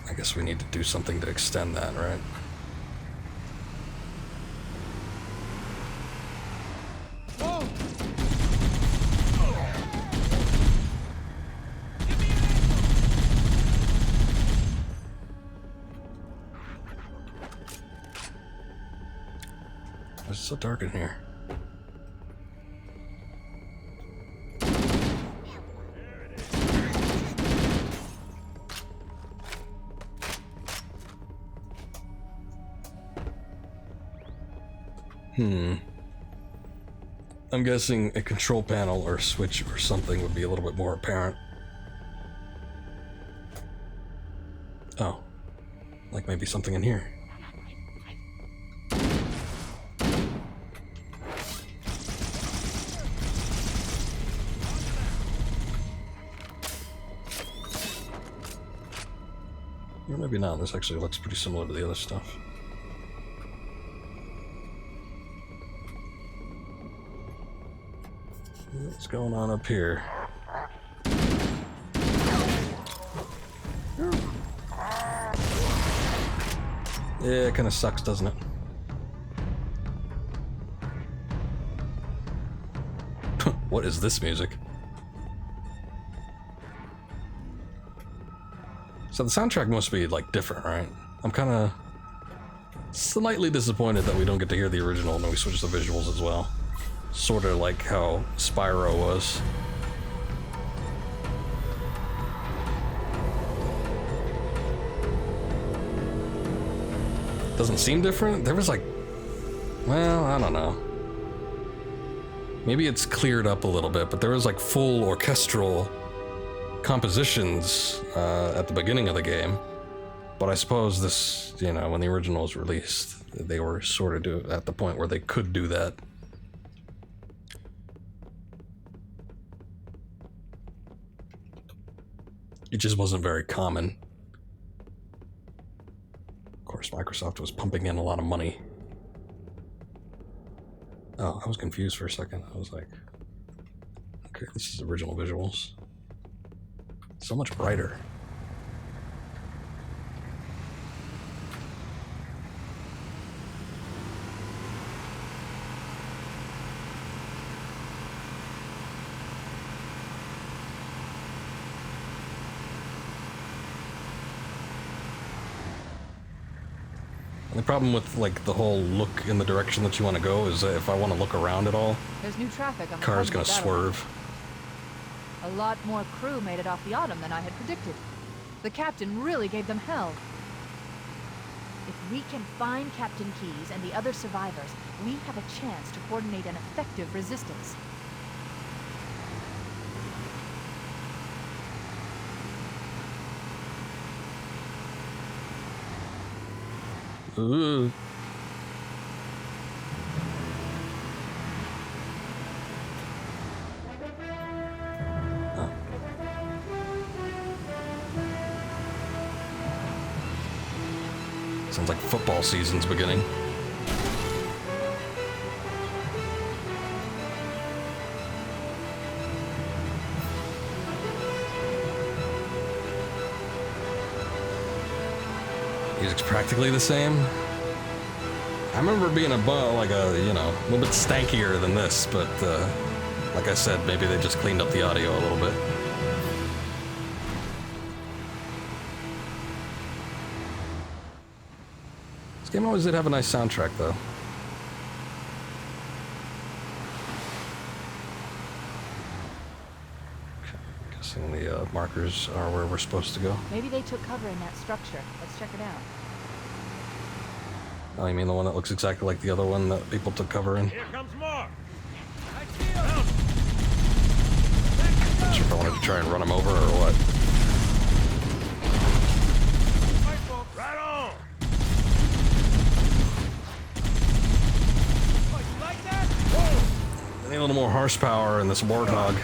I guess we need to do something to extend that, right? It's so dark in here. I'm guessing a control panel or a switch or something would be a little bit more apparent. Oh. Like maybe something in here. Or maybe not. This actually looks pretty similar to the other stuff. What's going on up here? Yeah, it kind of sucks, doesn't it? What is this music? So the soundtrack must be, like, different, right? I'm kind of slightly disappointed that we don't get to hear the original and we switch the visuals as well. Sort of like how Spyro was. Doesn't seem different? There was like... Well, I don't know. Maybe it's cleared up a little bit, but there was like full orchestral compositions at the beginning of the game. But I suppose this, you know, when the original was released, they were sort of at the point where they could do that. It just wasn't very common. Of course, Microsoft was pumping in a lot of money. Oh, I was confused for a second. I was like, okay, this is original visuals. So much brighter. The problem with like the whole look in the direction that you want to go is that if I want to look around at all, There's new traffic on the car's gonna Cosmic swerve. Battle. A lot more crew made it off the Autumn than I had predicted. The captain really gave them hell. If we can find Captain Keyes and the other survivors, we have a chance to coordinate an effective resistance. Ooh. Sounds like football season's beginning. Music's practically the same. I remember being a little bit stankier than this, but like I said, maybe they just cleaned up the audio a little bit. This game always did have a nice soundtrack, though. Okay, guessing the markers are where we're supposed to go. Maybe they took cover in that structure. Let's check it out. Oh, you mean the one that looks exactly like the other one that people took cover in? Here comes more. Not sure if I wanted to try and run him over or what. Right on. Oh, you like that? Whoa! I need a little more horsepower in this warthog.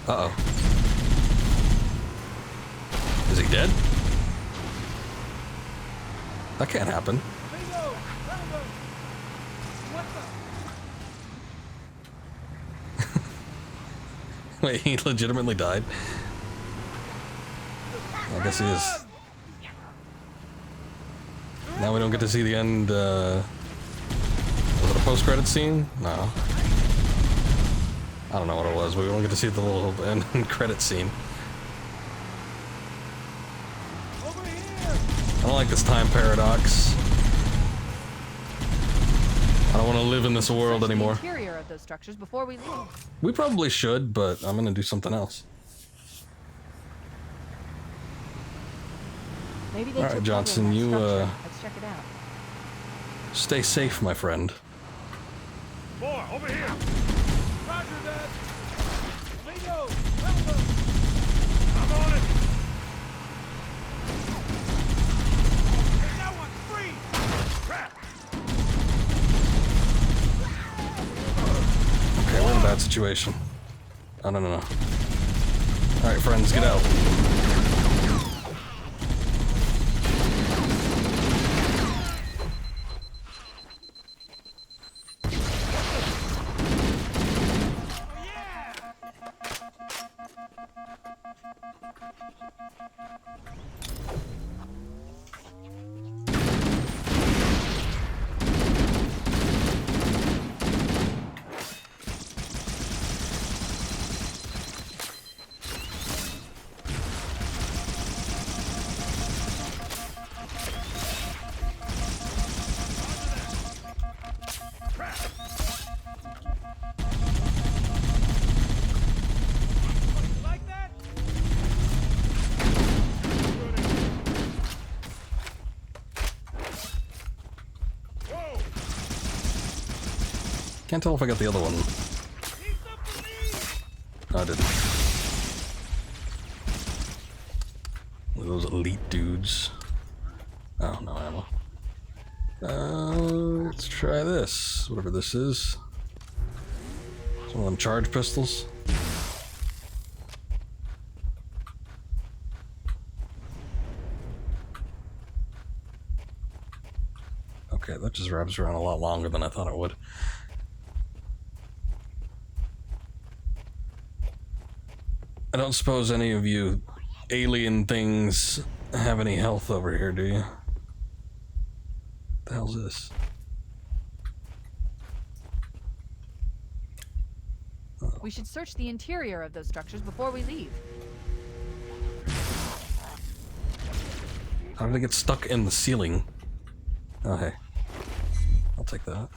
Uh-oh. Is he dead? That can't happen. Wait, he legitimately died? I guess he is. Now we don't get to see the end, was it a post-credit scene? No. I don't know what it was, but we don't get to see the little end credit scene. I don't like this time paradox. I don't want to live in this world anymore. The interior of those structures before we leave. We probably should, but I'm gonna do something else. Maybe they All right, took Johnson, cover in that you structure. Let's check it out. stay safe, my friend. More, over here. Roger that. Leo, I'm on it. that one's free. Crap. Okay, we're in a bad situation. Oh, no. Alright, friends, get out. Can't tell if I got the other one. No, I didn't. Look at those elite dudes. Oh, no ammo. Let's try this. Whatever this is. It's one of them charge pistols. Okay, that just wraps around a lot longer than I thought it would. I don't suppose any of you alien things have any health over here, do you? What the hell's this? We should search the interior of those structures before we leave. How did I get stuck in the ceiling? Oh, hey. I'll take that.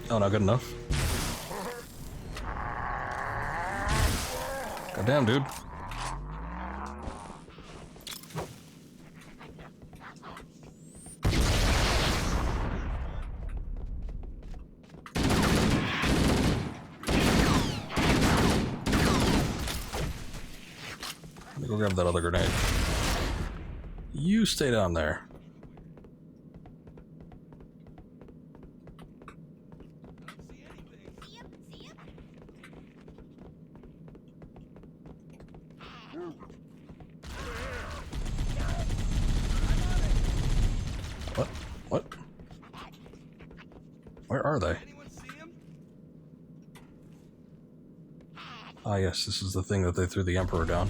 Oh, not good enough. Goddamn, dude. Let me go grab that other grenade. You stay down there. What? Where are they? Ah, yes, this is the thing that they threw the Emperor down.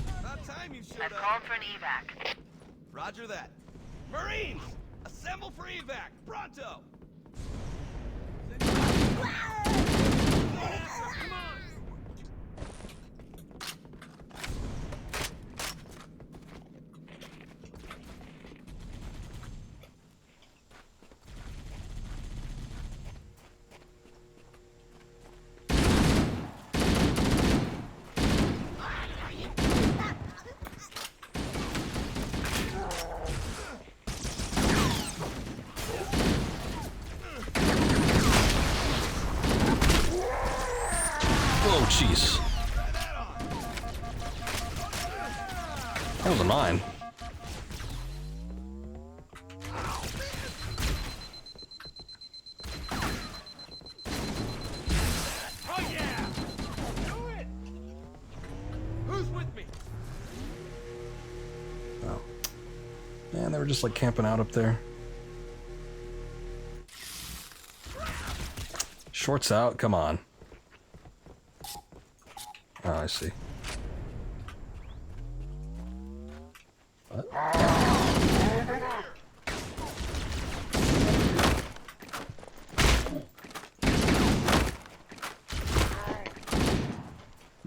I've called for an evac. Roger that. Marines! Assemble for evac! Pronto! Oh, jeez. That was mine. Oh yeah! Do it! Who's with me? Oh. Man, they were just like camping out up there. Shorts out, come on. Oh, I see. What?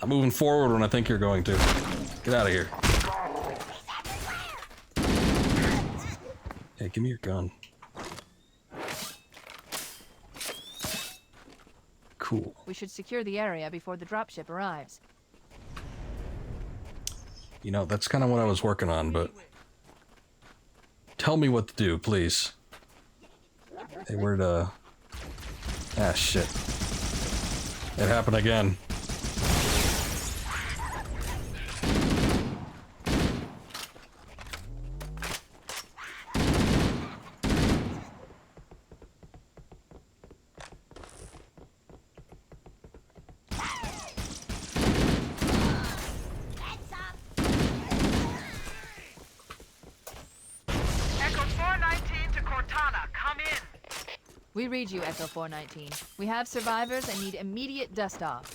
I'm moving forward when I think you're going to. Get out of here. Hey, give me your gun. Cool. We should secure the area before the dropship arrives. You know, that's kind of what I was working on, but... Tell me what to do, please. Hey, where'd, Ah, shit. It happened again. We read you, Echo 419. We have survivors and need immediate dust-off.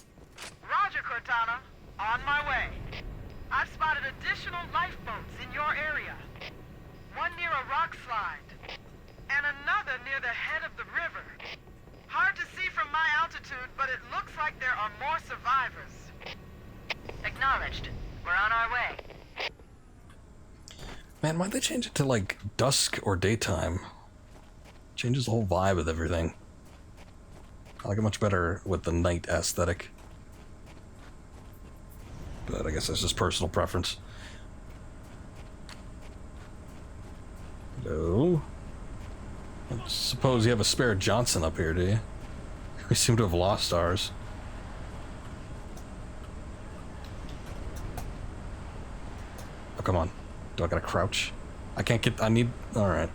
Roger, Cortana. On my way. I've spotted additional lifeboats in your area. One near a rock slide, and another near the head of the river. Hard to see from my altitude, but it looks like there are more survivors. Acknowledged. We're on our way. Man, why'd they change it to, like, dusk or daytime? Changes the whole vibe of everything. I like it much better with the night aesthetic. But I guess that's just personal preference. Hello? I suppose you have a spare Johnson up here, do you? We seem to have lost ours. Oh, come on. Do I gotta crouch? I can't get... I need... Alright.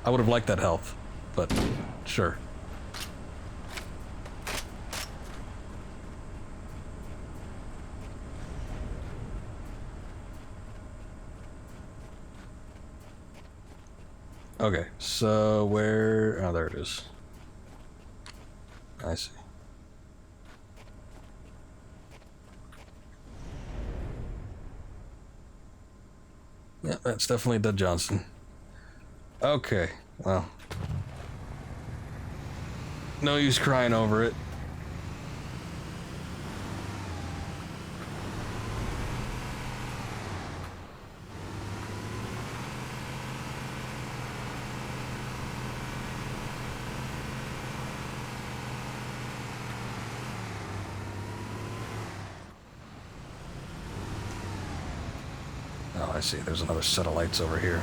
I would have liked that health. But, sure. Okay, so where... Oh, there it is. I see. Yeah, that's definitely Dead Johnson. Okay, well... No use crying over it. I see. There's another set of lights over here.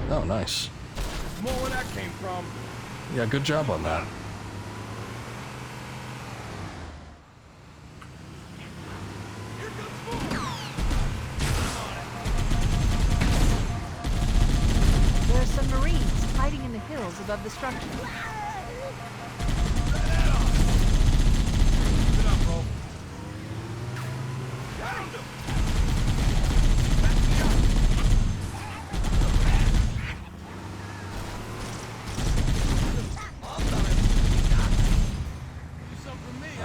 Oh, nice. There's more where that came from. Yeah, good job on that. There are some Marines hiding in the hills above the structure.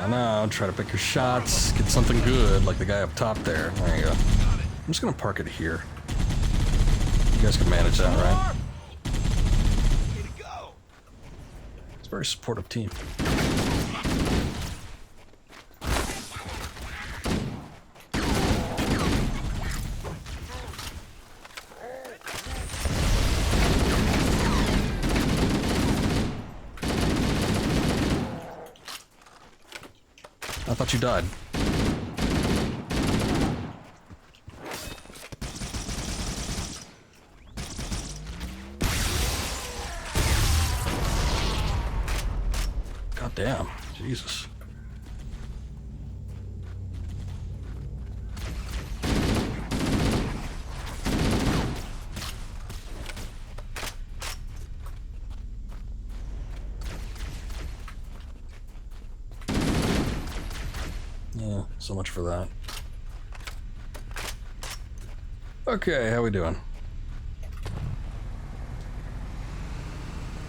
I know, try to pick your shots, get something good, like the guy up top there. There you go. I'm just gonna park it here. You guys can manage that, right? It's a very supportive team. I thought you died. God damn. Jesus. Yeah, so much for that. Okay, how we doing?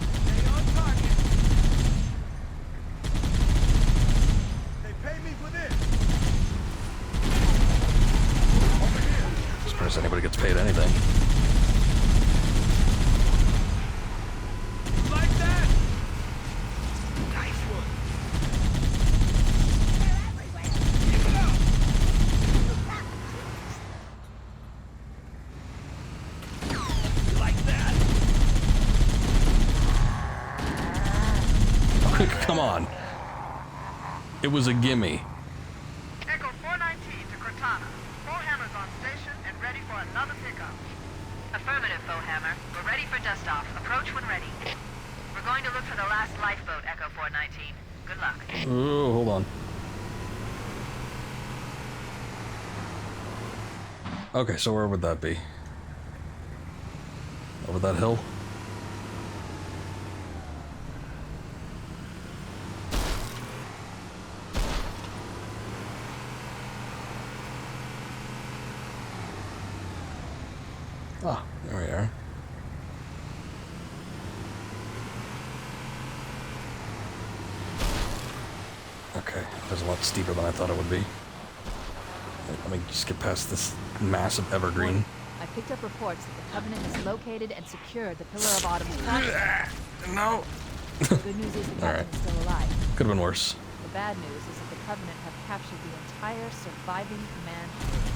Stay on target. They pay me for this. Over here. Surprised anybody gets paid anything. Like that? Nice one. Keep it up. Like that? Come on. It was a gimme. Echo 419 to Cortana. Foehammer's on station and ready for another pickup. Affirmative, Foehammer. We're ready for dust-off. Approach when ready. We're going to look for the last lifeboat, Echo 419. Good luck. Oh, hold on. Okay, so where would that be? Over that hill? Ah, there we are. Okay, that's a lot steeper than I thought it would be. Let me just get past this massive evergreen. I picked up reports that the Covenant has located and secured the Pillar of Autumn flashlight. No! The good news is the Captain is still alive. Could have been worse. The bad news is that the Covenant have captured the entire surviving command crew.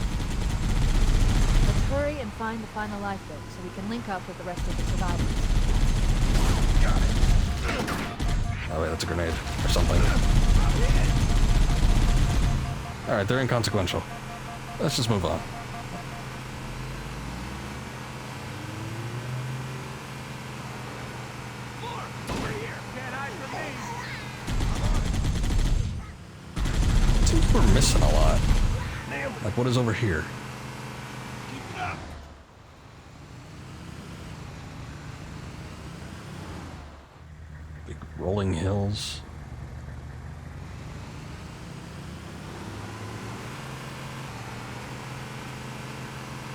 Let's hurry and find the final lifeboat so we can link up with the rest of the survivors. Got it. Oh wait, that's a grenade or something. Alright, they're inconsequential. Let's just move on. Over here. Can't hide from me. It seems we're missing a lot. Like, what is over here? Keep it up. Big rolling hills.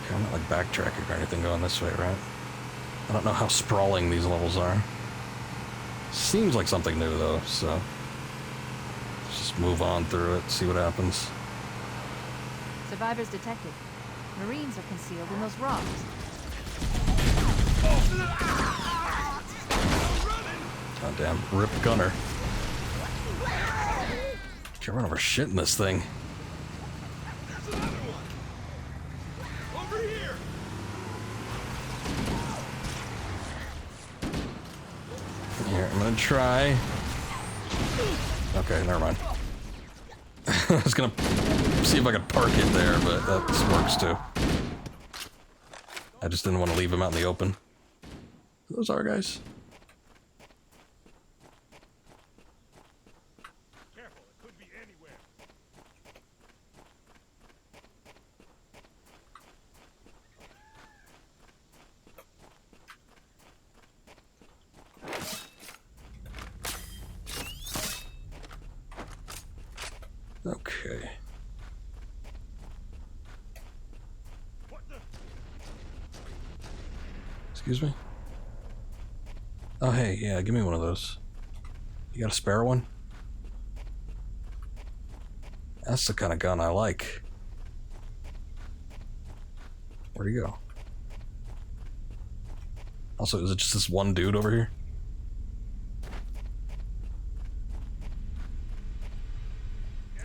Okay, I'm not like backtracking or anything going this way, right? I don't know how sprawling these levels are. Seems like something new though, so let's just move on through it, see what happens. Survivors detected. Marines are concealed in those rocks. God damn, rip gunner. Can't run over shit in this thing. There's another one. Over here. Here, I'm gonna try. Okay, never mind. I was gonna see if I could park it there, but that works too. I just didn't want to leave him out in the open. Those are guys. Careful, it could be anywhere. Okay. What the? Excuse me? Oh, hey, yeah, give me one of those. You got a spare one? That's the kind of gun I like. Where'd he go? Also, is it just this one dude over here?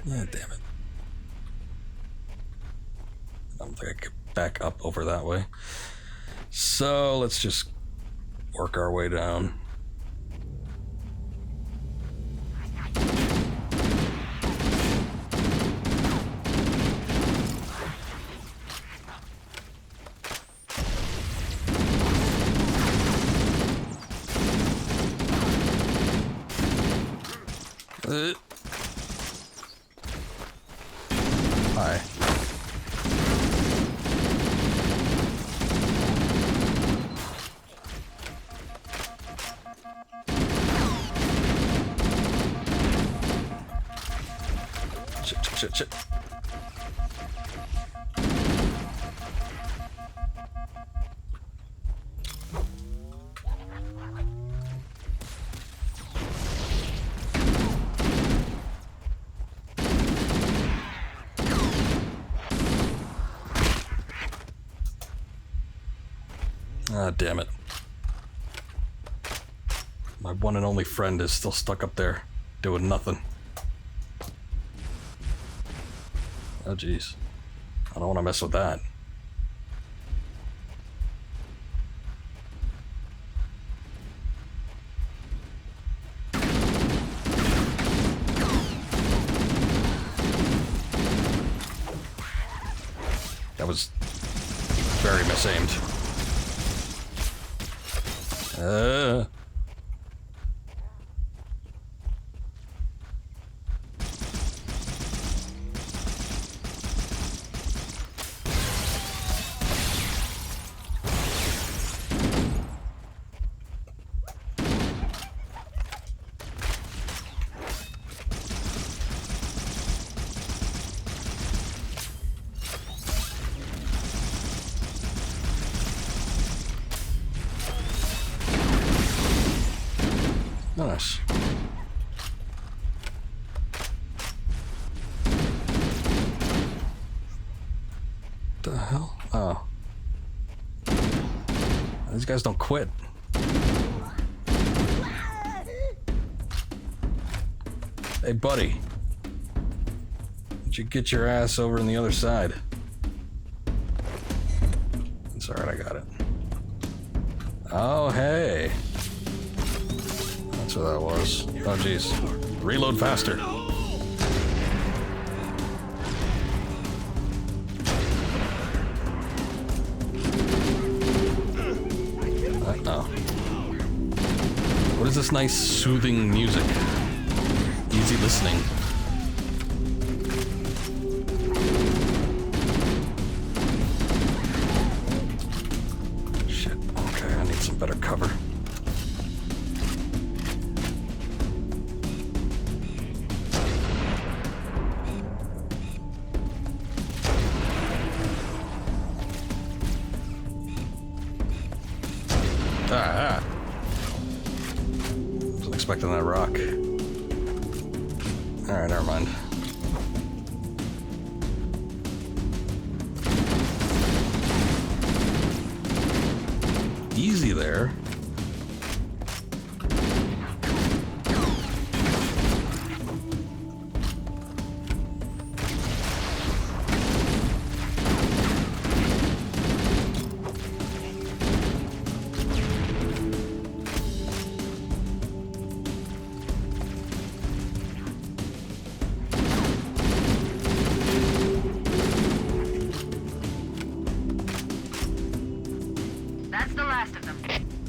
Ah, damn it. I don't think I could back up over that way. So, let's just work our way down. Hi. Shit. Ah, damn it. My one and only friend is still stuck up there, doing nothing. Oh, jeez. I don't want to mess with that. That was very misaimed. Nice. The hell? Oh. These guys don't quit. Hey, buddy. Did you get your ass over on the other side? It's alright, I got it. Oh, hey. That's what that was. Oh, jeez. Reload faster. Uh-oh. What is this nice, soothing music? Easy listening. Shit. Okay, I need some better cover. Ah. Wasn't expecting that rock. Alright, never mind. Easy there.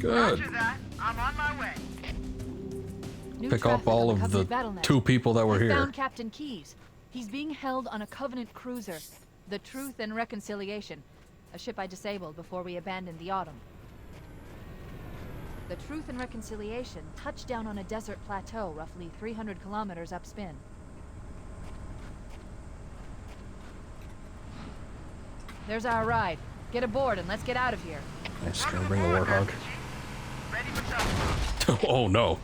Good. Roger that. I'm on my way. New Pick up traffic all on of Covenant the Battle.net. 2 people that were I here. found Captain Keyes. He's being held on a Covenant cruiser, the Truth and Reconciliation, a ship I disabled before we abandoned the Autumn. The Truth and Reconciliation touched down on a desert plateau roughly 300 kilometers upspin. There's our ride. Get aboard and let's get out of here. Nice. Can we bring the Warthog? Ready for touchdown. Oh no.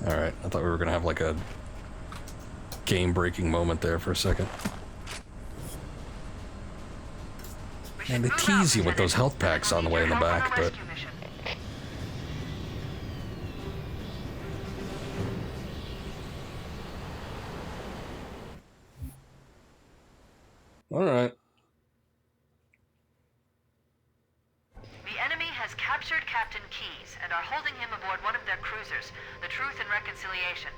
Alright, I thought we were gonna have like a game-breaking moment there for a second. And they tease you with those health packs on the way in the back, but... Alright. The enemy has captured Captain Keyes and are holding him aboard one of their cruisers, the Truth and Reconciliation.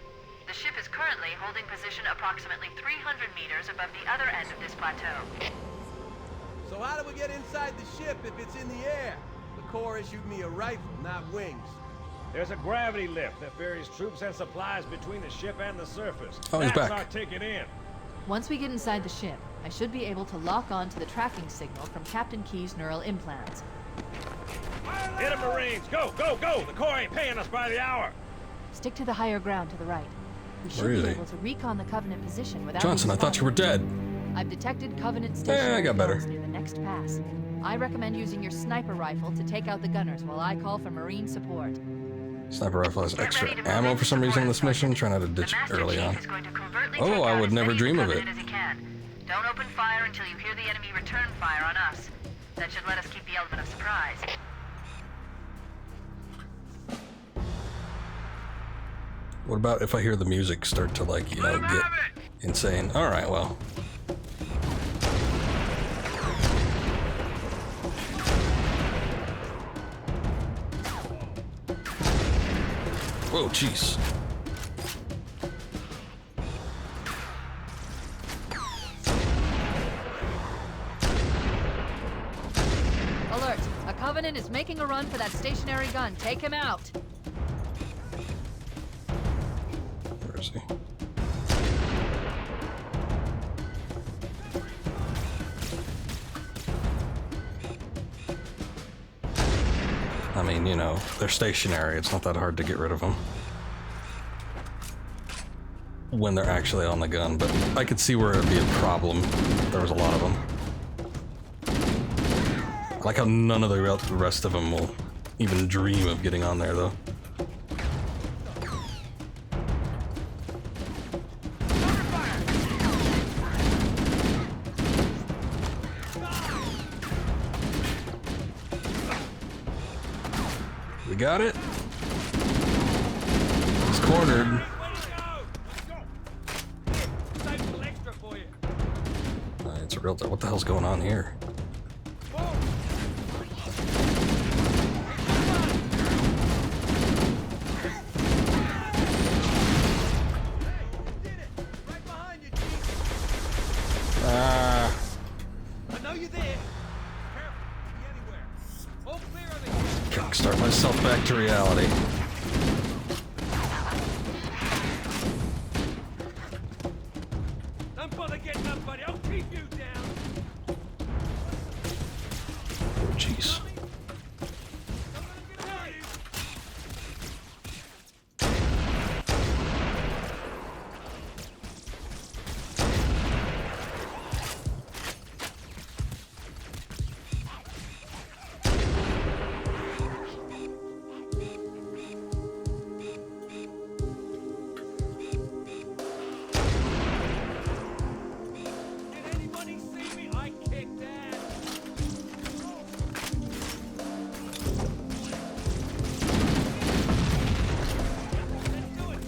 The ship is currently holding position approximately 300 meters above the other end of this plateau. So how do we get inside the ship if it's in the air? The Corps issued me a rifle, not wings. There's a gravity lift that ferries troops and supplies between the ship and the surface. Oh, he's That's back. our ticket in. Once we get inside the ship, I should be able to lock on to the tracking signal from Captain Keyes' neural implants. Hit 'em, Marines! Go, go, go! The Corps ain't paying us by the hour! Stick to the higher ground to the right. We should Where is be he? able to recon the Covenant position without Johnson, I being thought you were spotted. dead. I've detected Covenant I stationary got better. guns near the next pass. I recommend using your sniper rifle to take out the gunners while I call for Marine support. Sniper rifle has extra ammo for some reason in this mission. Try not to ditch it early on. Oh, I would never dream of it. Don't open fire until you hear the enemy return fire on us. That should let us keep the element of surprise. What about if I hear the music start to, like, you know, get insane? Alright, well. Whoa, jeez. Alert! A Covenant is making a run for that stationary gun. Take him out. Where is he? I mean, you know, they're stationary. It's not that hard to get rid of them when they're actually on the gun, but I could see where it'd be a problem if there was a lot of them. I like how none of the rest of them will even dream of getting on there, though. We got it. He's cornered. It's a real. What the hell's going on here? I know you're there. Careful, be anywhere. All clear on the Kickstart myself back to reality. Don't bother getting up, buddy. I'll keep you down. Oh, jeez. Did anybody see me? I kicked ass. Let's do it.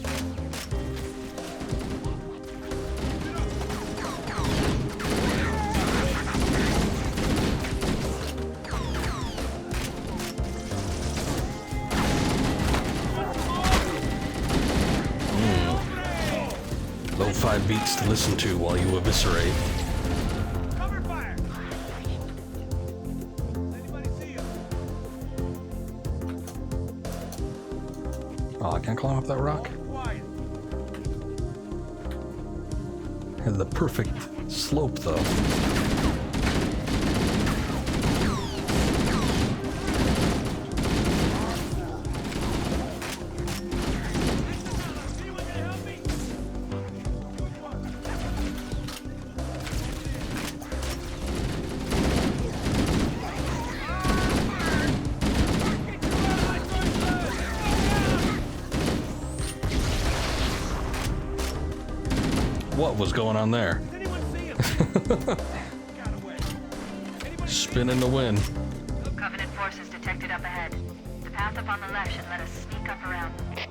Lo-fi beats to listen to while you eviscerate. Cover fire. can't climb up that rock. Had the perfect slope, though. What was going on there? Spin in the wind. Covenant forces detected up ahead. The path up on the left should let us sneak up around them.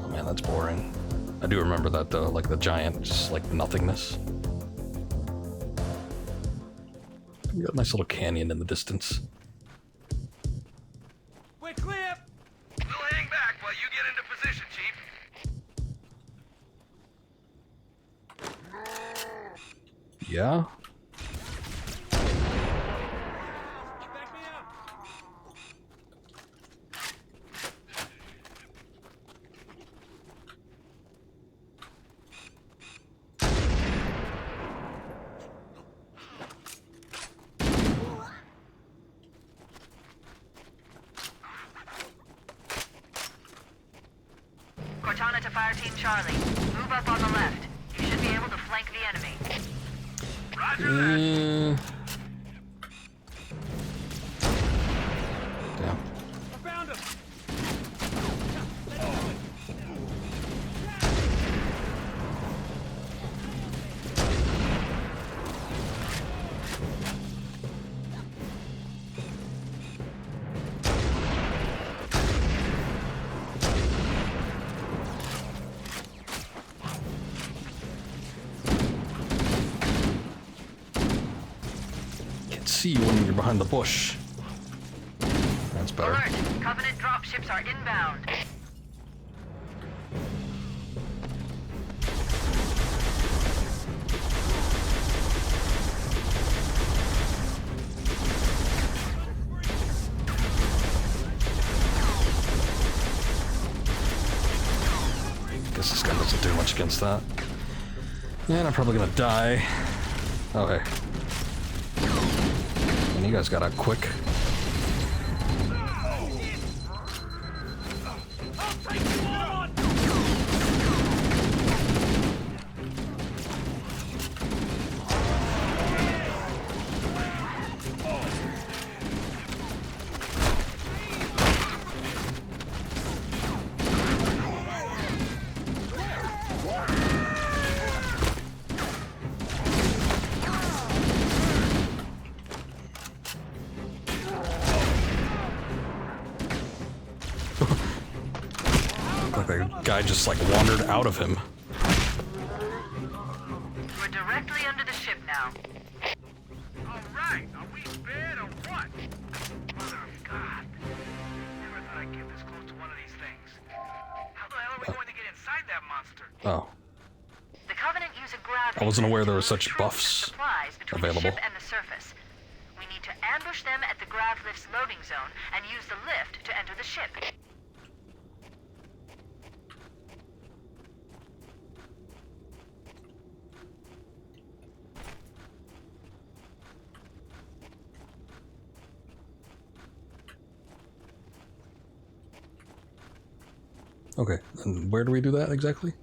Oh man, that's boring. I do remember that though, like the giant, just like nothingness. You got a nice little canyon in the distance. We're clear! We'll hang back while you get into position, Chief. Yeah? Back me up! Cortana to Fire Team Charlie. Move up on the left. You should be able to flank the enemy. Damn. I found him! Can't see you when you're behind the bush. That's better. Alert! Covenant dropships are inbound. Guess this guy doesn't do much against that. And I'm probably gonna die. Oh, hey. And you guys got out quick. Like the guy just like wandered out of him. We're directly under the ship now. Alright, are we bad or what? Mother of God. Never thought I'd get this close to one of these things. How the hell are we going to get inside that monster? Oh, The Covenant use a gravity I wasn't aware there were to move such troops buffs and supplies between available. the ship and the surface. We need to ambush them at the grav lift's loading zone and use the lift to enter the ship. okay. And where do we do that exactly?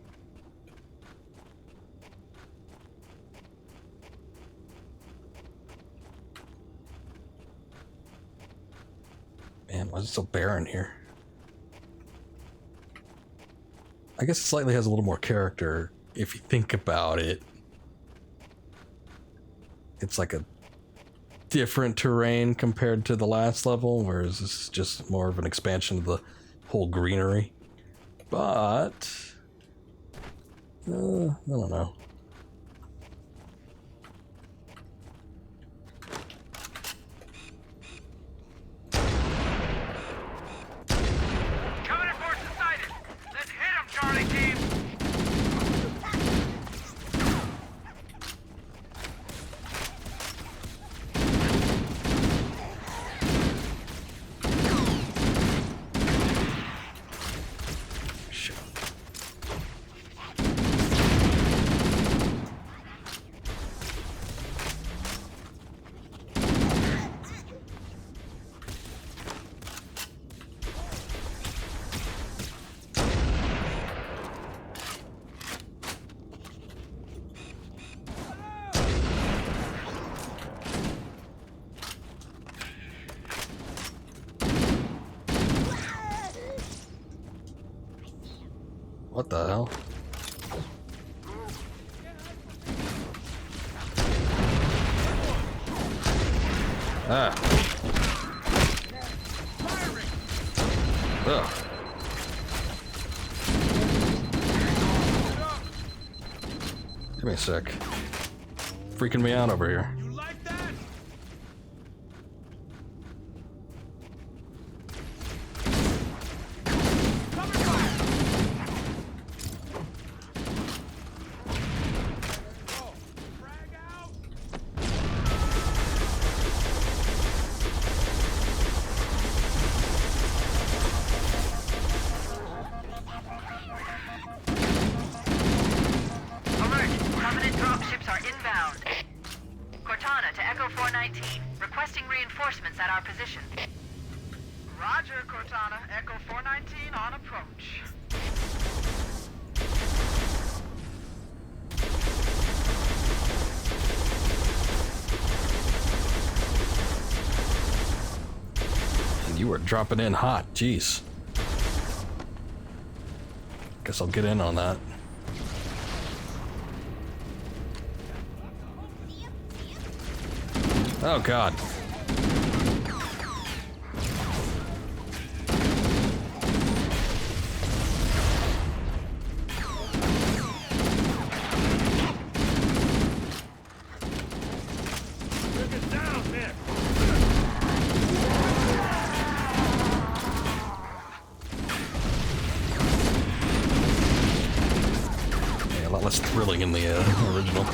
Man, why is it so barren here? I guess it slightly has a little more character if you think about it. It's like a different terrain compared to the last level, whereas this is just more of an expansion of the whole greenery. But I don't know. Covenant forces sighted! Let's hit him, Charlie Team! What the hell? Ah. Ugh. Give me a sec. Freaking me out over here. You like that? Cover fire! Oh, frag out! Alert! Covenant dropships are inbound. Cortana to Echo 419, requesting reinforcements at our position. Roger, Cortana. Echo 419 on approach. And you are dropping in hot, jeez. Guess I'll get in on that. Oh god. Look it down there! Yeah, a lot less thrilling in the original.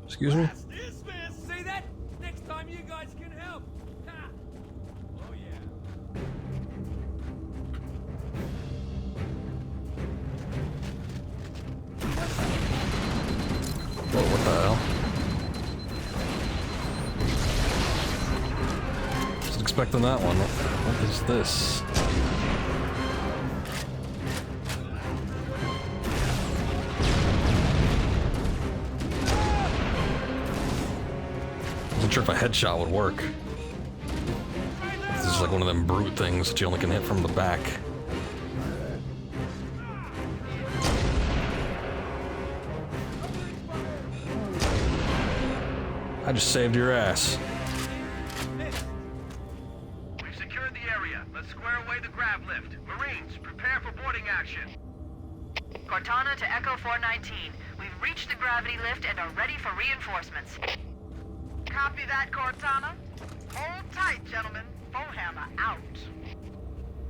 Excuse me? This man, see that? Next time you guys can help. Ha! Oh yeah. Whoa, what the hell? Wasn't expecting that one. What is this? Wasn't sure if a headshot would work. This is like one of them brute things that you only can hit from the back. I just saved your ass. We've secured the area. Let's square away the grav lift. Marines, prepare for boarding action. Cortana to Echo 419, we've reached the gravity lift and are ready for reinforcements. Copy that, Cortana. Hold tight, gentlemen. Foehammer out.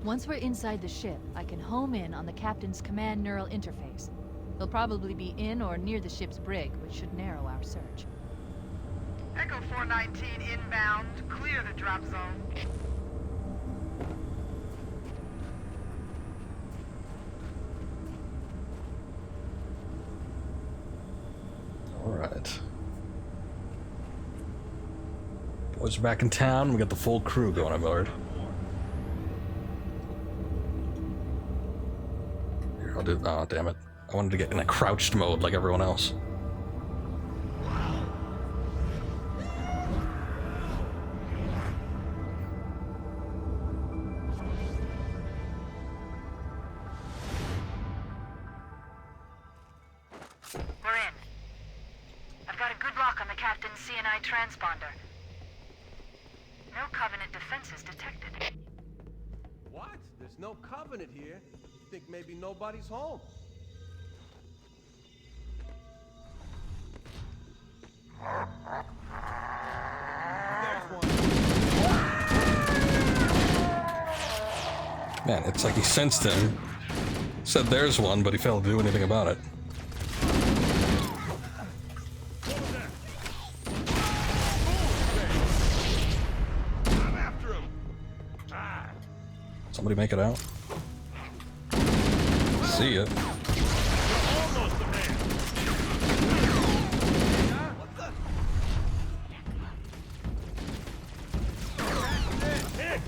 Once we're inside the ship, I can home in on the captain's command neural interface. He'll probably be in or near the ship's brig, which should narrow our search. Echo 419 inbound. Clear the drop zone. All right. Boys are back in town. We got the full crew going aboard. Here, I'll do. Oh, damn it! I wanted to get in a crouched mode like everyone else. We're in. I've got a good lock on the captain's CNI transponder. No Covenant defenses detected. What? There's no Covenant here. Think maybe nobody's home. There's one. Man, it's like he sensed him. Said there's one, but he failed to do anything about it. I'm after him. Ah. Somebody make it out. See ya. Almost a man. What the? Hit.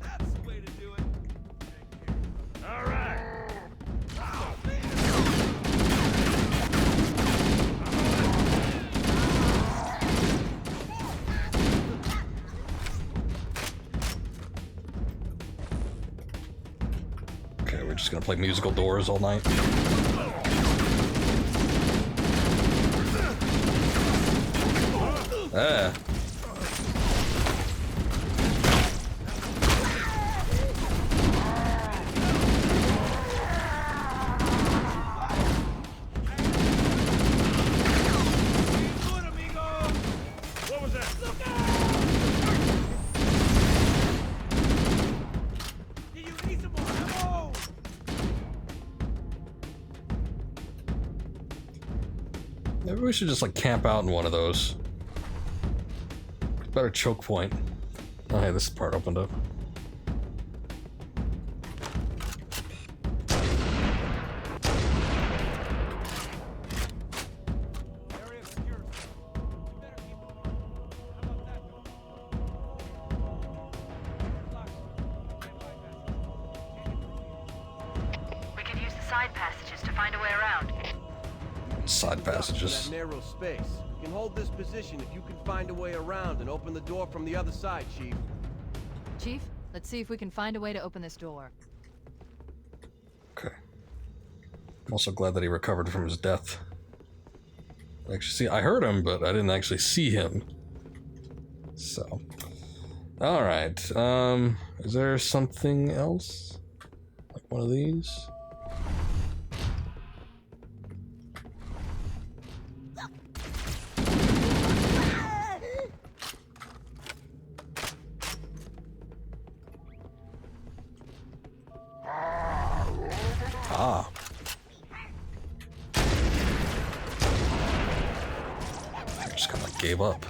That's the way to do it. Okay, we're just gonna play musical doors all night. Ah. What was that? Do you need some more ammo? Maybe we should just like camp out in one of those. Better choke point. Oh, hey, this part opened up. Area secure. Better keep them on. How about that door? Can't bypass it. We could use the side passages to find a way around. Side passages. That narrow space. You can hold this position if you can find a way around and open the door from the other side, Chief. Chief, let's see if we can find a way to open this door. Okay. I'm also glad that he recovered from his death. Actually, see, I heard him, but I didn't actually see him. So, all right. Is there something else? Like one of these? Ah. I just kind of gave up.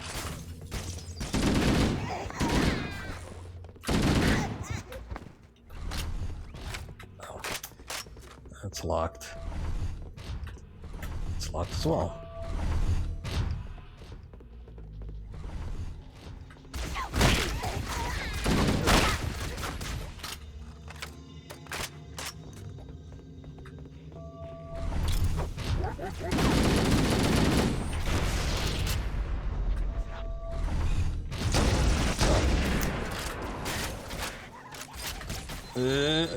Oh. That's locked. It's locked as well.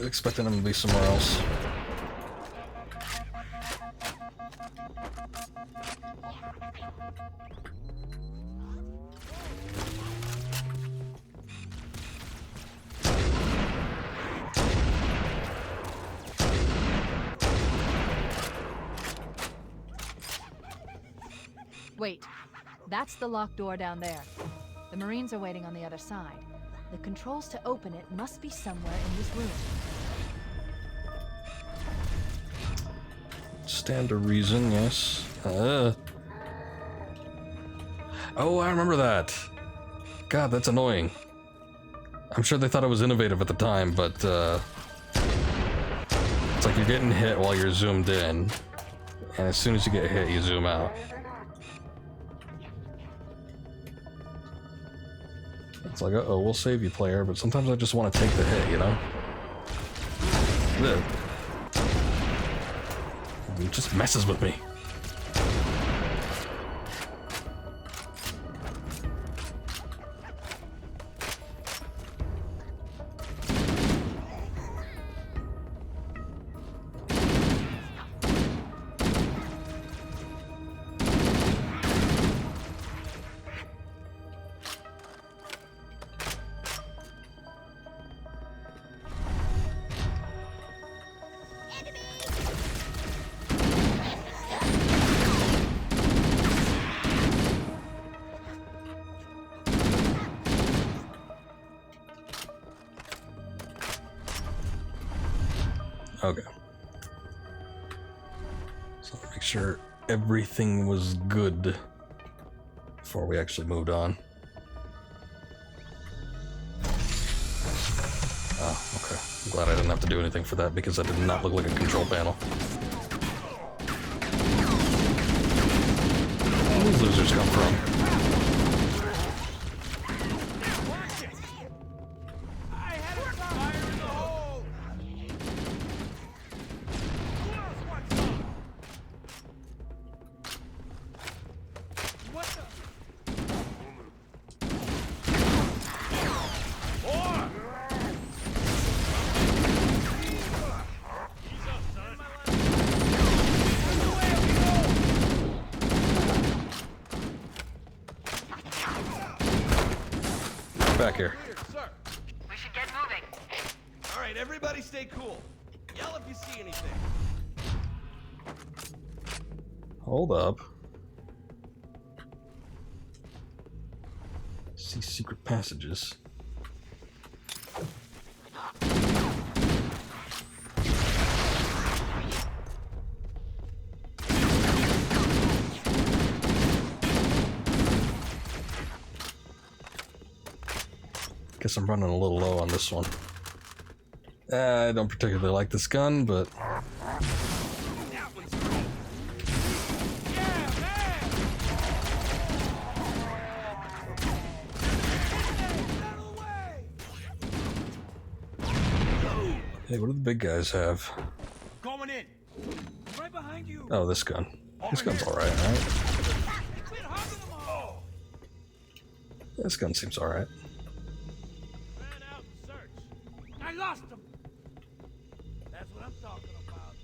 Expecting him to be somewhere else. Wait, that's the locked door down there. The Marines are waiting on the other side. The controls to open it must be somewhere in this room. Stand to reason, yes. Oh, I remember that. God, that's annoying. I'm sure they thought it was innovative at the time, but it's like you're getting hit while you're zoomed in, and as soon as you get hit, you zoom out. It's like, uh-oh, we'll save you, player, but sometimes I just want to take the hit, you know? It just messes with me. Okay. So make sure everything was good before we actually moved on. Oh, okay. I'm glad I didn't have to do anything for that because that did not look like a control panel. Where do these losers come from? back here. We should get moving. All right, everybody stay cool. Yell if you see anything. Hold up. See secret passages. Guess I'm running a little low on this one. I don't particularly like this gun, but hey, what do the big guys have? Going in. Right behind you. Oh, this gun. This gun's alright, right? This gun seems alright. Ran out and searched. I lost him. That's what I'm talking about.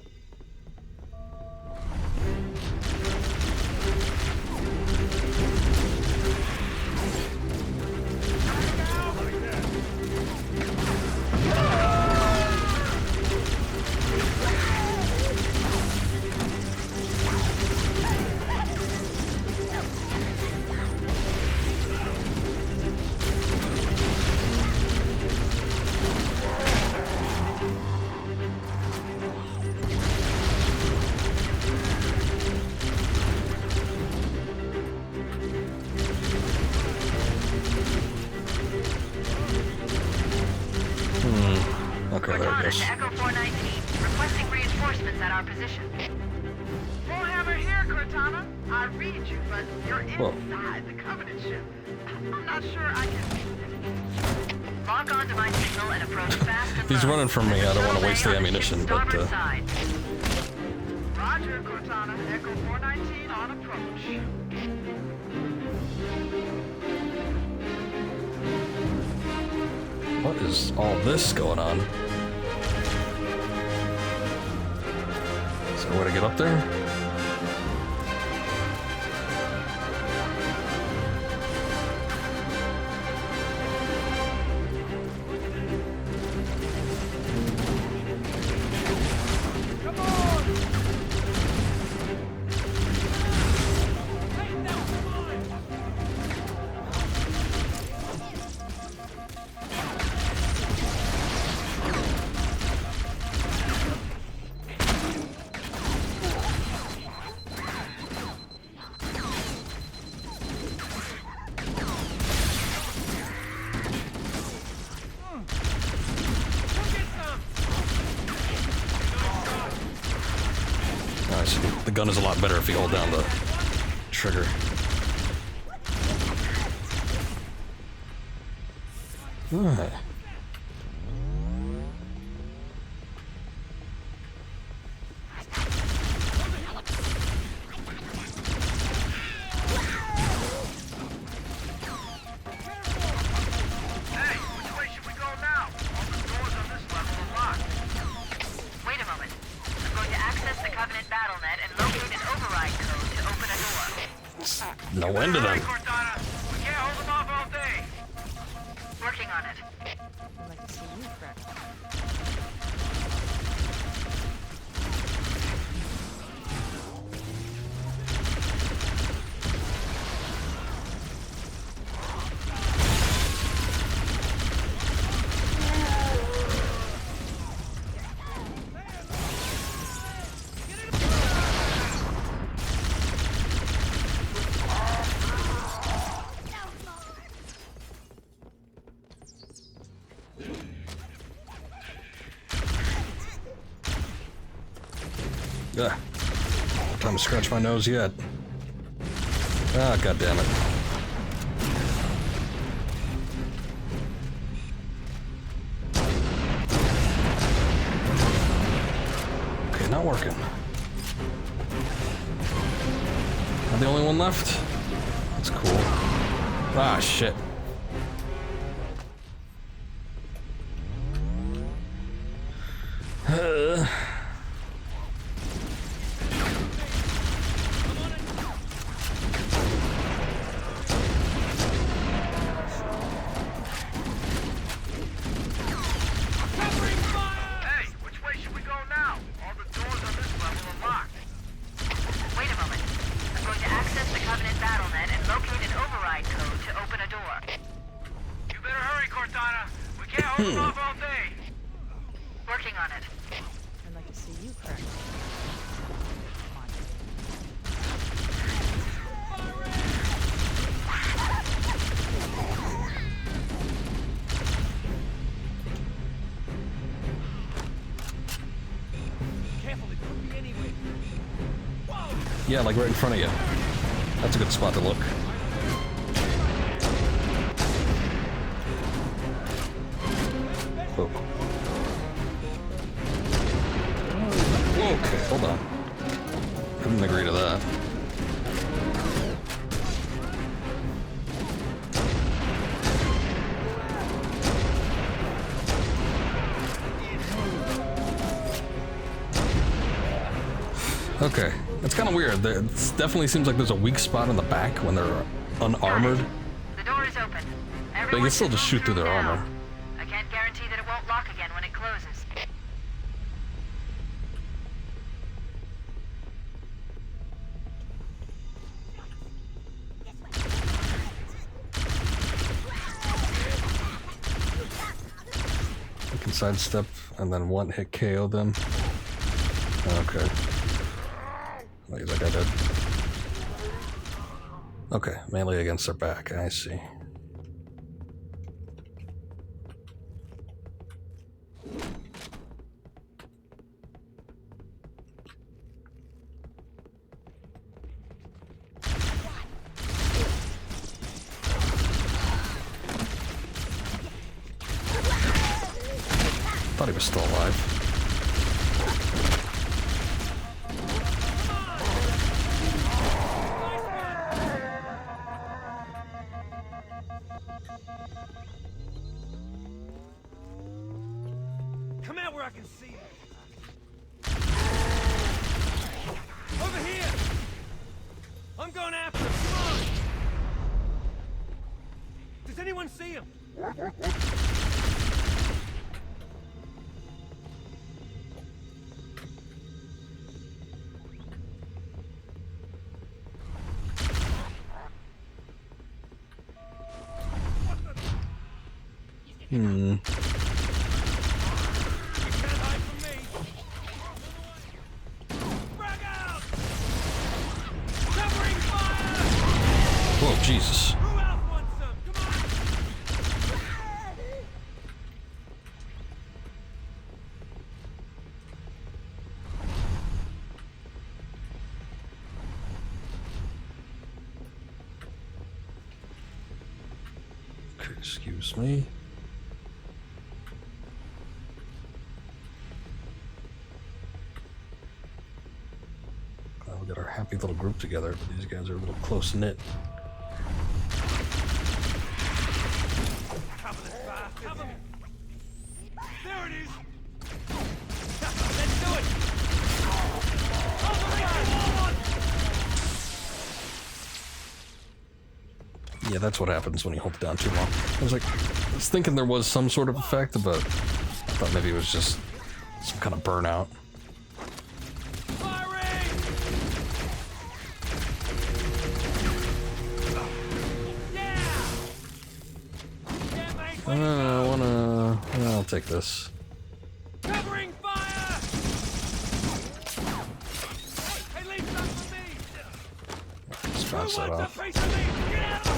Okay, there it goes. To Echo 419, requesting reinforcements at our position. Bullhammer here, Cortana. I read you, but you're Whoa. inside the Covenant ship. I'm not sure I can... Lock onto my signal and approach fast and He's low. running from me. I don't want to waste the Shuttle bay on ammunition, ship's but starboard side. Roger, Cortana. Echo 419 on approach. what is all this going on? Is there a way to get up there? The gun is a lot better if you hold down the trigger. Alright. Hey, which way should we go now? All the doors on this level are locked. Wait a moment. I'm going to access the Covenant BattleNet and locate an override code to open a door. No end to them. Cortana, we can't hold them off all day. Working on it. I'd like to see you crack. Yeah. Time to scratch my nose yet. Ah, god damn it. Okay, not working. Am I the only one left? That's cool. Ah, shit. Holding off all day. Working on it. I'd like to see you crack. Come on. Careful, it could be anywhere. Yeah, like right in front of you. That's a good spot to look. Whoa. Okay, hold on. I didn't agree to that. Okay, it's kind of weird. It definitely seems like there's a weak spot in the back when they're unarmored. The door is open. But you can still just shoot through their armor. I can't guarantee that it won't lock again when it closes. You can sidestep and then one hit KO them. Okay. Wait, is that guy dead? Okay, melee against their back, I see. Thought he was still alive. Come out where I can see you. Over here! I'm going after him, come on! Does anyone see him? Hmm. Whoa, Jesus. Who else wants some? Come on! Okay, excuse me. Glad we got our happy little group together, but these guys are a little close-knit. Cover this fast. Cover me. There it is. Let's do it. Yeah, that's what happens when you hold it down too long. I was thinking there was some sort of effect, but I thought maybe it was just some kind of burnout. I'll take this. Covering fire! Hey, leave some for me! Just bounce that off. Piece of me? Get out of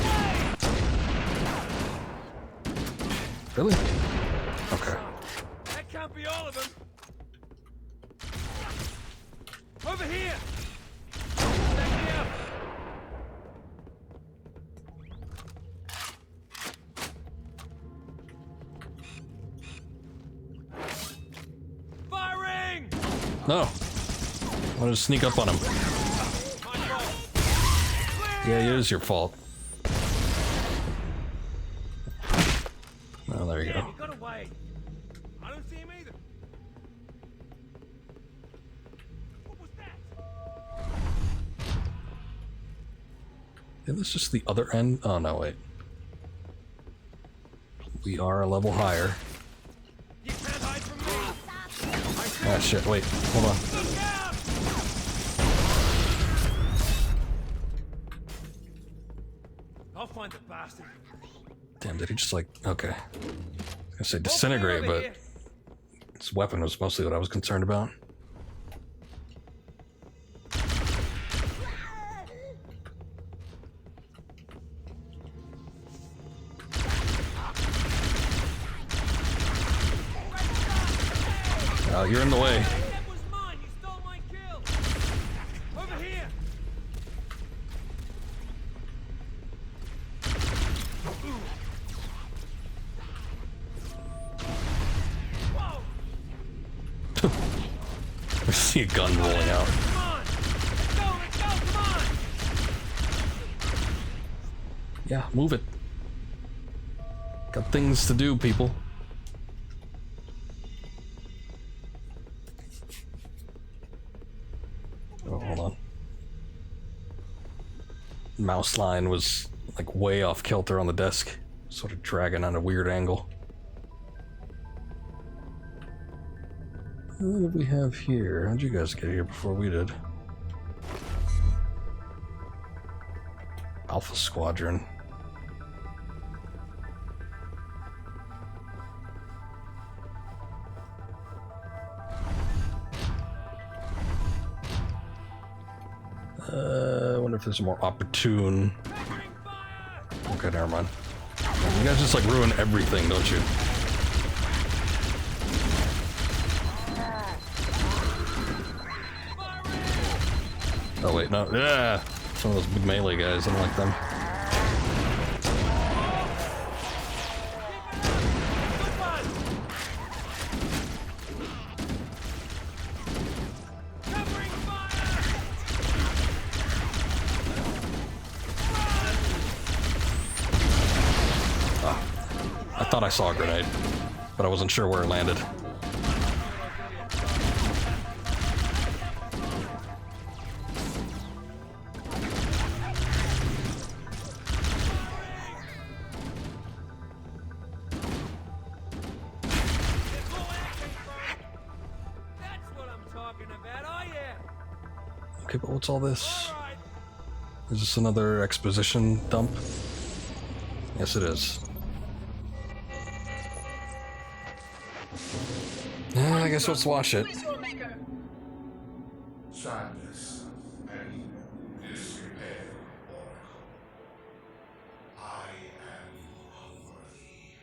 the way! Really? Okay. That can't be all of them. Over here! Back me up! Firing! No. I wanted to sneak up on him. Yeah, it is your fault. Well, there you go. You got away. I don't see him either. What was that? Is this just the other end? Oh, no, wait. We are a level higher. You can't hide from me. Ah, shit, wait. Hold on. Look out! I'll find the bastard. Damn, did he just like... Okay. I say disintegrate, but this weapon was mostly what I was concerned about. You're in the way. That was mine. You stole my kill. Over here. I see a gun rolling out. Come on. Let's go. Come on. Yeah, move it. Got things to do, people. Oh, hold on. Mouse line was like way off kilter on the desk, sort of dragging on a weird angle. What do we have here? How'd you guys get here before we did? Alpha Squadron. I wonder if there's a more opportune. Okay, never mind. You guys just like ruin everything, don't you? Oh wait, no. Yeah, some of those big melee guys. I don't like them. I thought I saw a grenade, but I wasn't sure where it landed. Okay, but what's all this? Is this another exposition dump? Yes, it is. I guess let's watch it. Sadness and disrepair, Oracle. I am unworthy.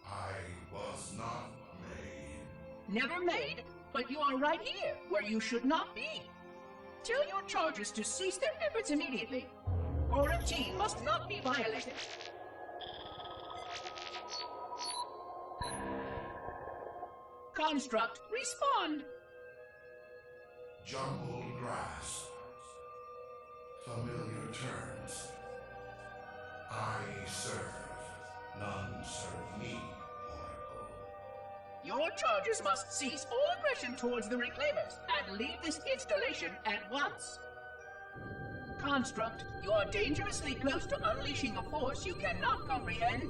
I was not made. Never made, but you are right here, where you should not be. Tell your charges to cease their efforts immediately, or a team must not be violated. Construct, respond! Jumbled grass. Familiar terms. I serve. None serve me, Oracle. Your charges must cease all aggression towards the Reclaimers and leave this installation at once. Construct, you are dangerously close to unleashing a force you cannot comprehend.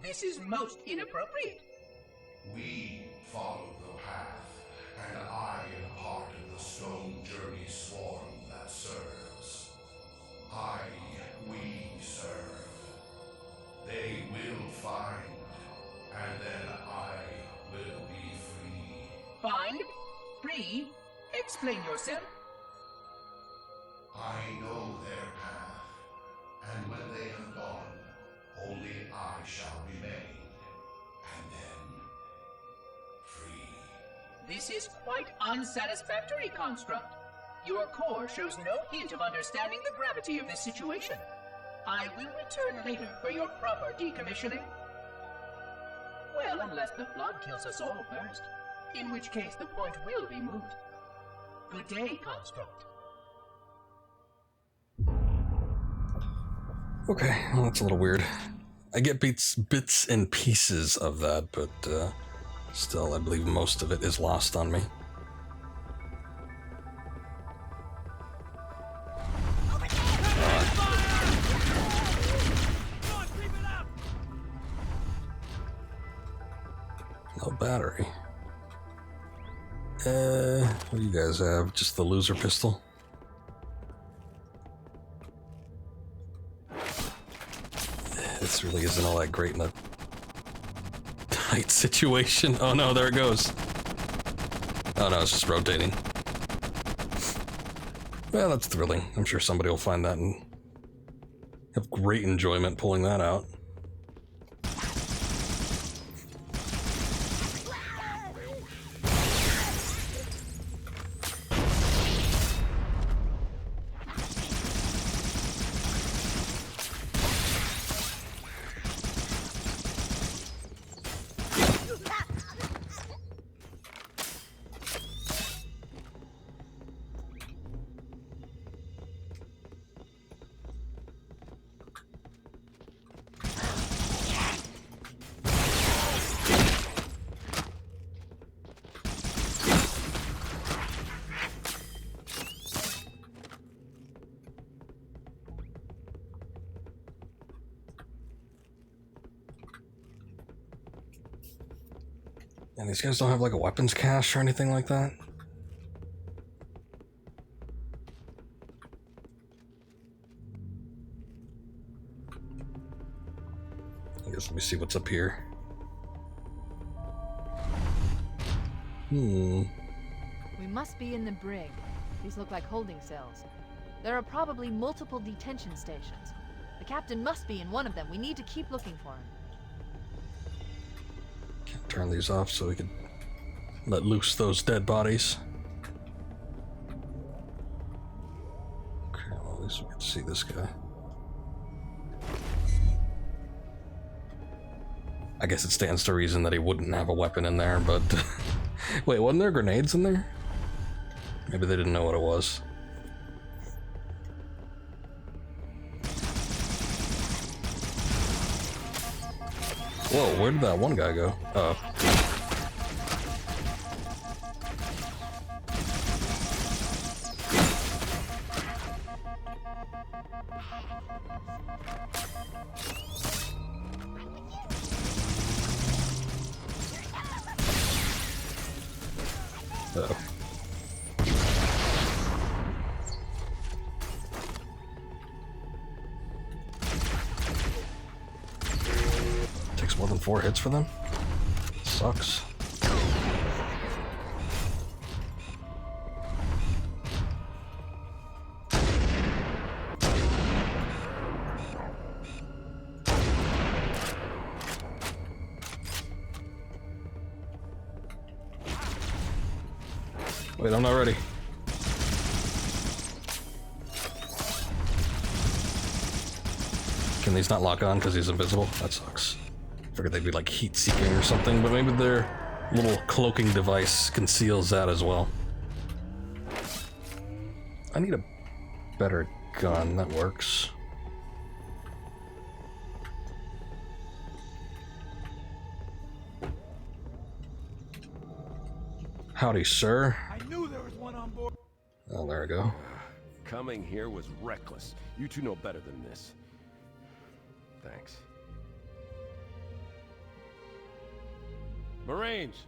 This is most inappropriate. We follow the path, and I am part of the stone journey swarm that serves. We serve. They will find, and then I will be free. Find? Free? Explain yourself. I know their path, and when they have gone, only I shall remain, and then free. This is quite unsatisfactory, Construct. Your core shows no hint of understanding the gravity of this situation. I will return later for your proper decommissioning. Well, unless the flood kills us all first, in which case the point will be moot. Good day, Construct. Okay, well, that's a little weird. I get bits and pieces of that, but still, I believe most of it is lost on me. No battery. What do you guys have? Just the loser pistol? This really isn't all that great in a tight situation. Oh no, there it goes. Oh no, it's just rotating. Well, that's thrilling. I'm sure somebody will find that and have great enjoyment pulling that out. And these guys don't have like a weapons cache or anything like that? I guess let me see what's up here. We must be in the brig. These look like holding cells. There are probably multiple detention stations. The captain must be in one of them. We need to keep looking for him. Can't turn these off so we can let loose those dead bodies. Okay, well, at least we can see this guy. I guess it stands to reason that he wouldn't have a weapon in there, but... Wait, wasn't there grenades in there? Maybe they didn't know what it was. Whoa, where did that one guy go? Oh. Uh-oh. Takes more than 4 hits for them? Sucks. Wait, I'm not ready. Can these not lock on because he's invisible? That sucks. Figured they'd be like heat seeking or something, but maybe their little cloaking device conceals that as well. I need a better gun that works. Howdy, sir. I knew there was one on board. Oh, there we go. Coming here was reckless. You two know better than this. Thanks. Marines,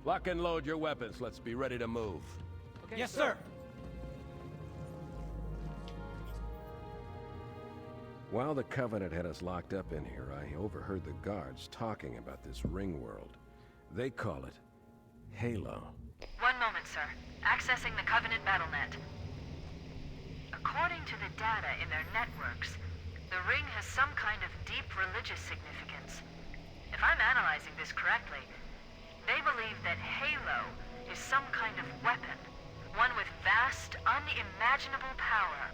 lock and load your weapons. Let's be ready to move. Okay, yes, sir. While the Covenant had us locked up in here, I overheard the guards talking about this ring world. They call it Halo. One moment, sir. Accessing the Covenant BattleNet. According to the data in their networks, the ring has some kind of deep religious significance. If I'm analyzing this correctly, they believe that Halo is some kind of weapon, one with vast, unimaginable power.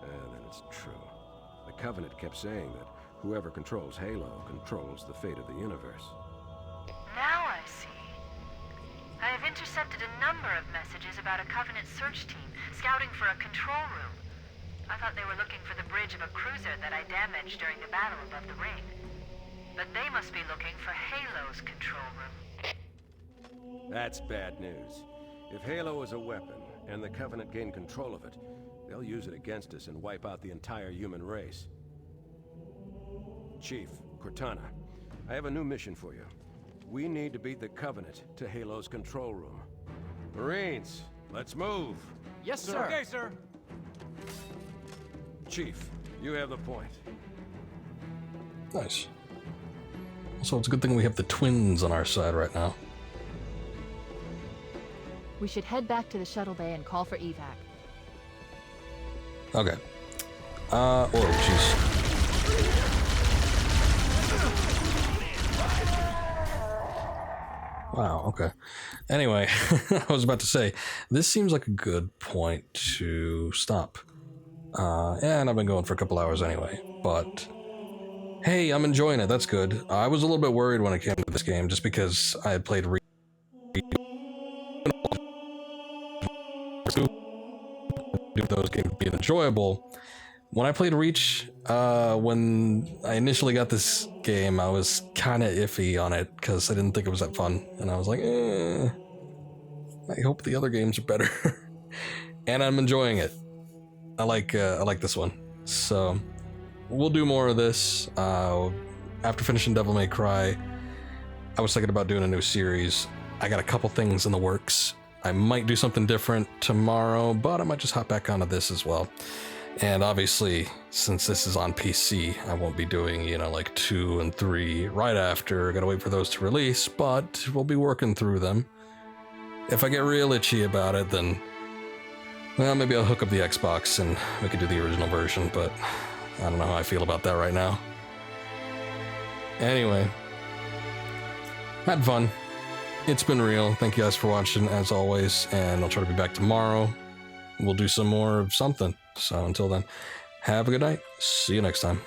And it's true. The Covenant kept saying that whoever controls Halo controls the fate of the universe. Now I see. I have intercepted a number of messages about a Covenant search team scouting for a control room. I thought they were looking for the bridge of a cruiser that I damaged during the battle above the ring. But they must be looking for Halo's control room. That's bad news. If Halo is a weapon, and the Covenant gain control of it, they'll use it against us and wipe out the entire human race. Chief, Cortana, I have a new mission for you. We need to beat the Covenant to Halo's control room. Marines, let's move. Yes, sir. Okay, sir. Chief, you have the point. Nice. Also, it's a good thing we have the twins on our side right now. We should head back to the shuttle bay and call for evac. Okay. Oh, jeez. Wow, okay. Anyway, I was about to say, this seems like a good point to stop. And I've been going for a couple hours anyway, but hey, I'm enjoying it, that's good. I was a little bit worried when it came to this game, just because I had played those games being enjoyable. When I played Reach, when I initially got this game, I was kind of iffy on it because I didn't think it was that fun, and I was like, I hope the other games are better. And I'm enjoying it. I like this one. So we'll do more of this. After finishing Devil May Cry, I was thinking about doing a new series. I got a couple things in the works. I might do something different tomorrow, but I might just hop back onto this as well. And obviously, since this is on PC, I won't be doing, like 2 and 3 right after. Gotta wait for those to release, but we'll be working through them. If I get real itchy about it, then, well, maybe I'll hook up the Xbox and we could do the original version, but I don't know how I feel about that right now. Anyway, had fun. It's been real. Thank you guys for watching, as always, and I'll try to be back tomorrow. We'll do some more of something. So until then, have a good night. See you next time.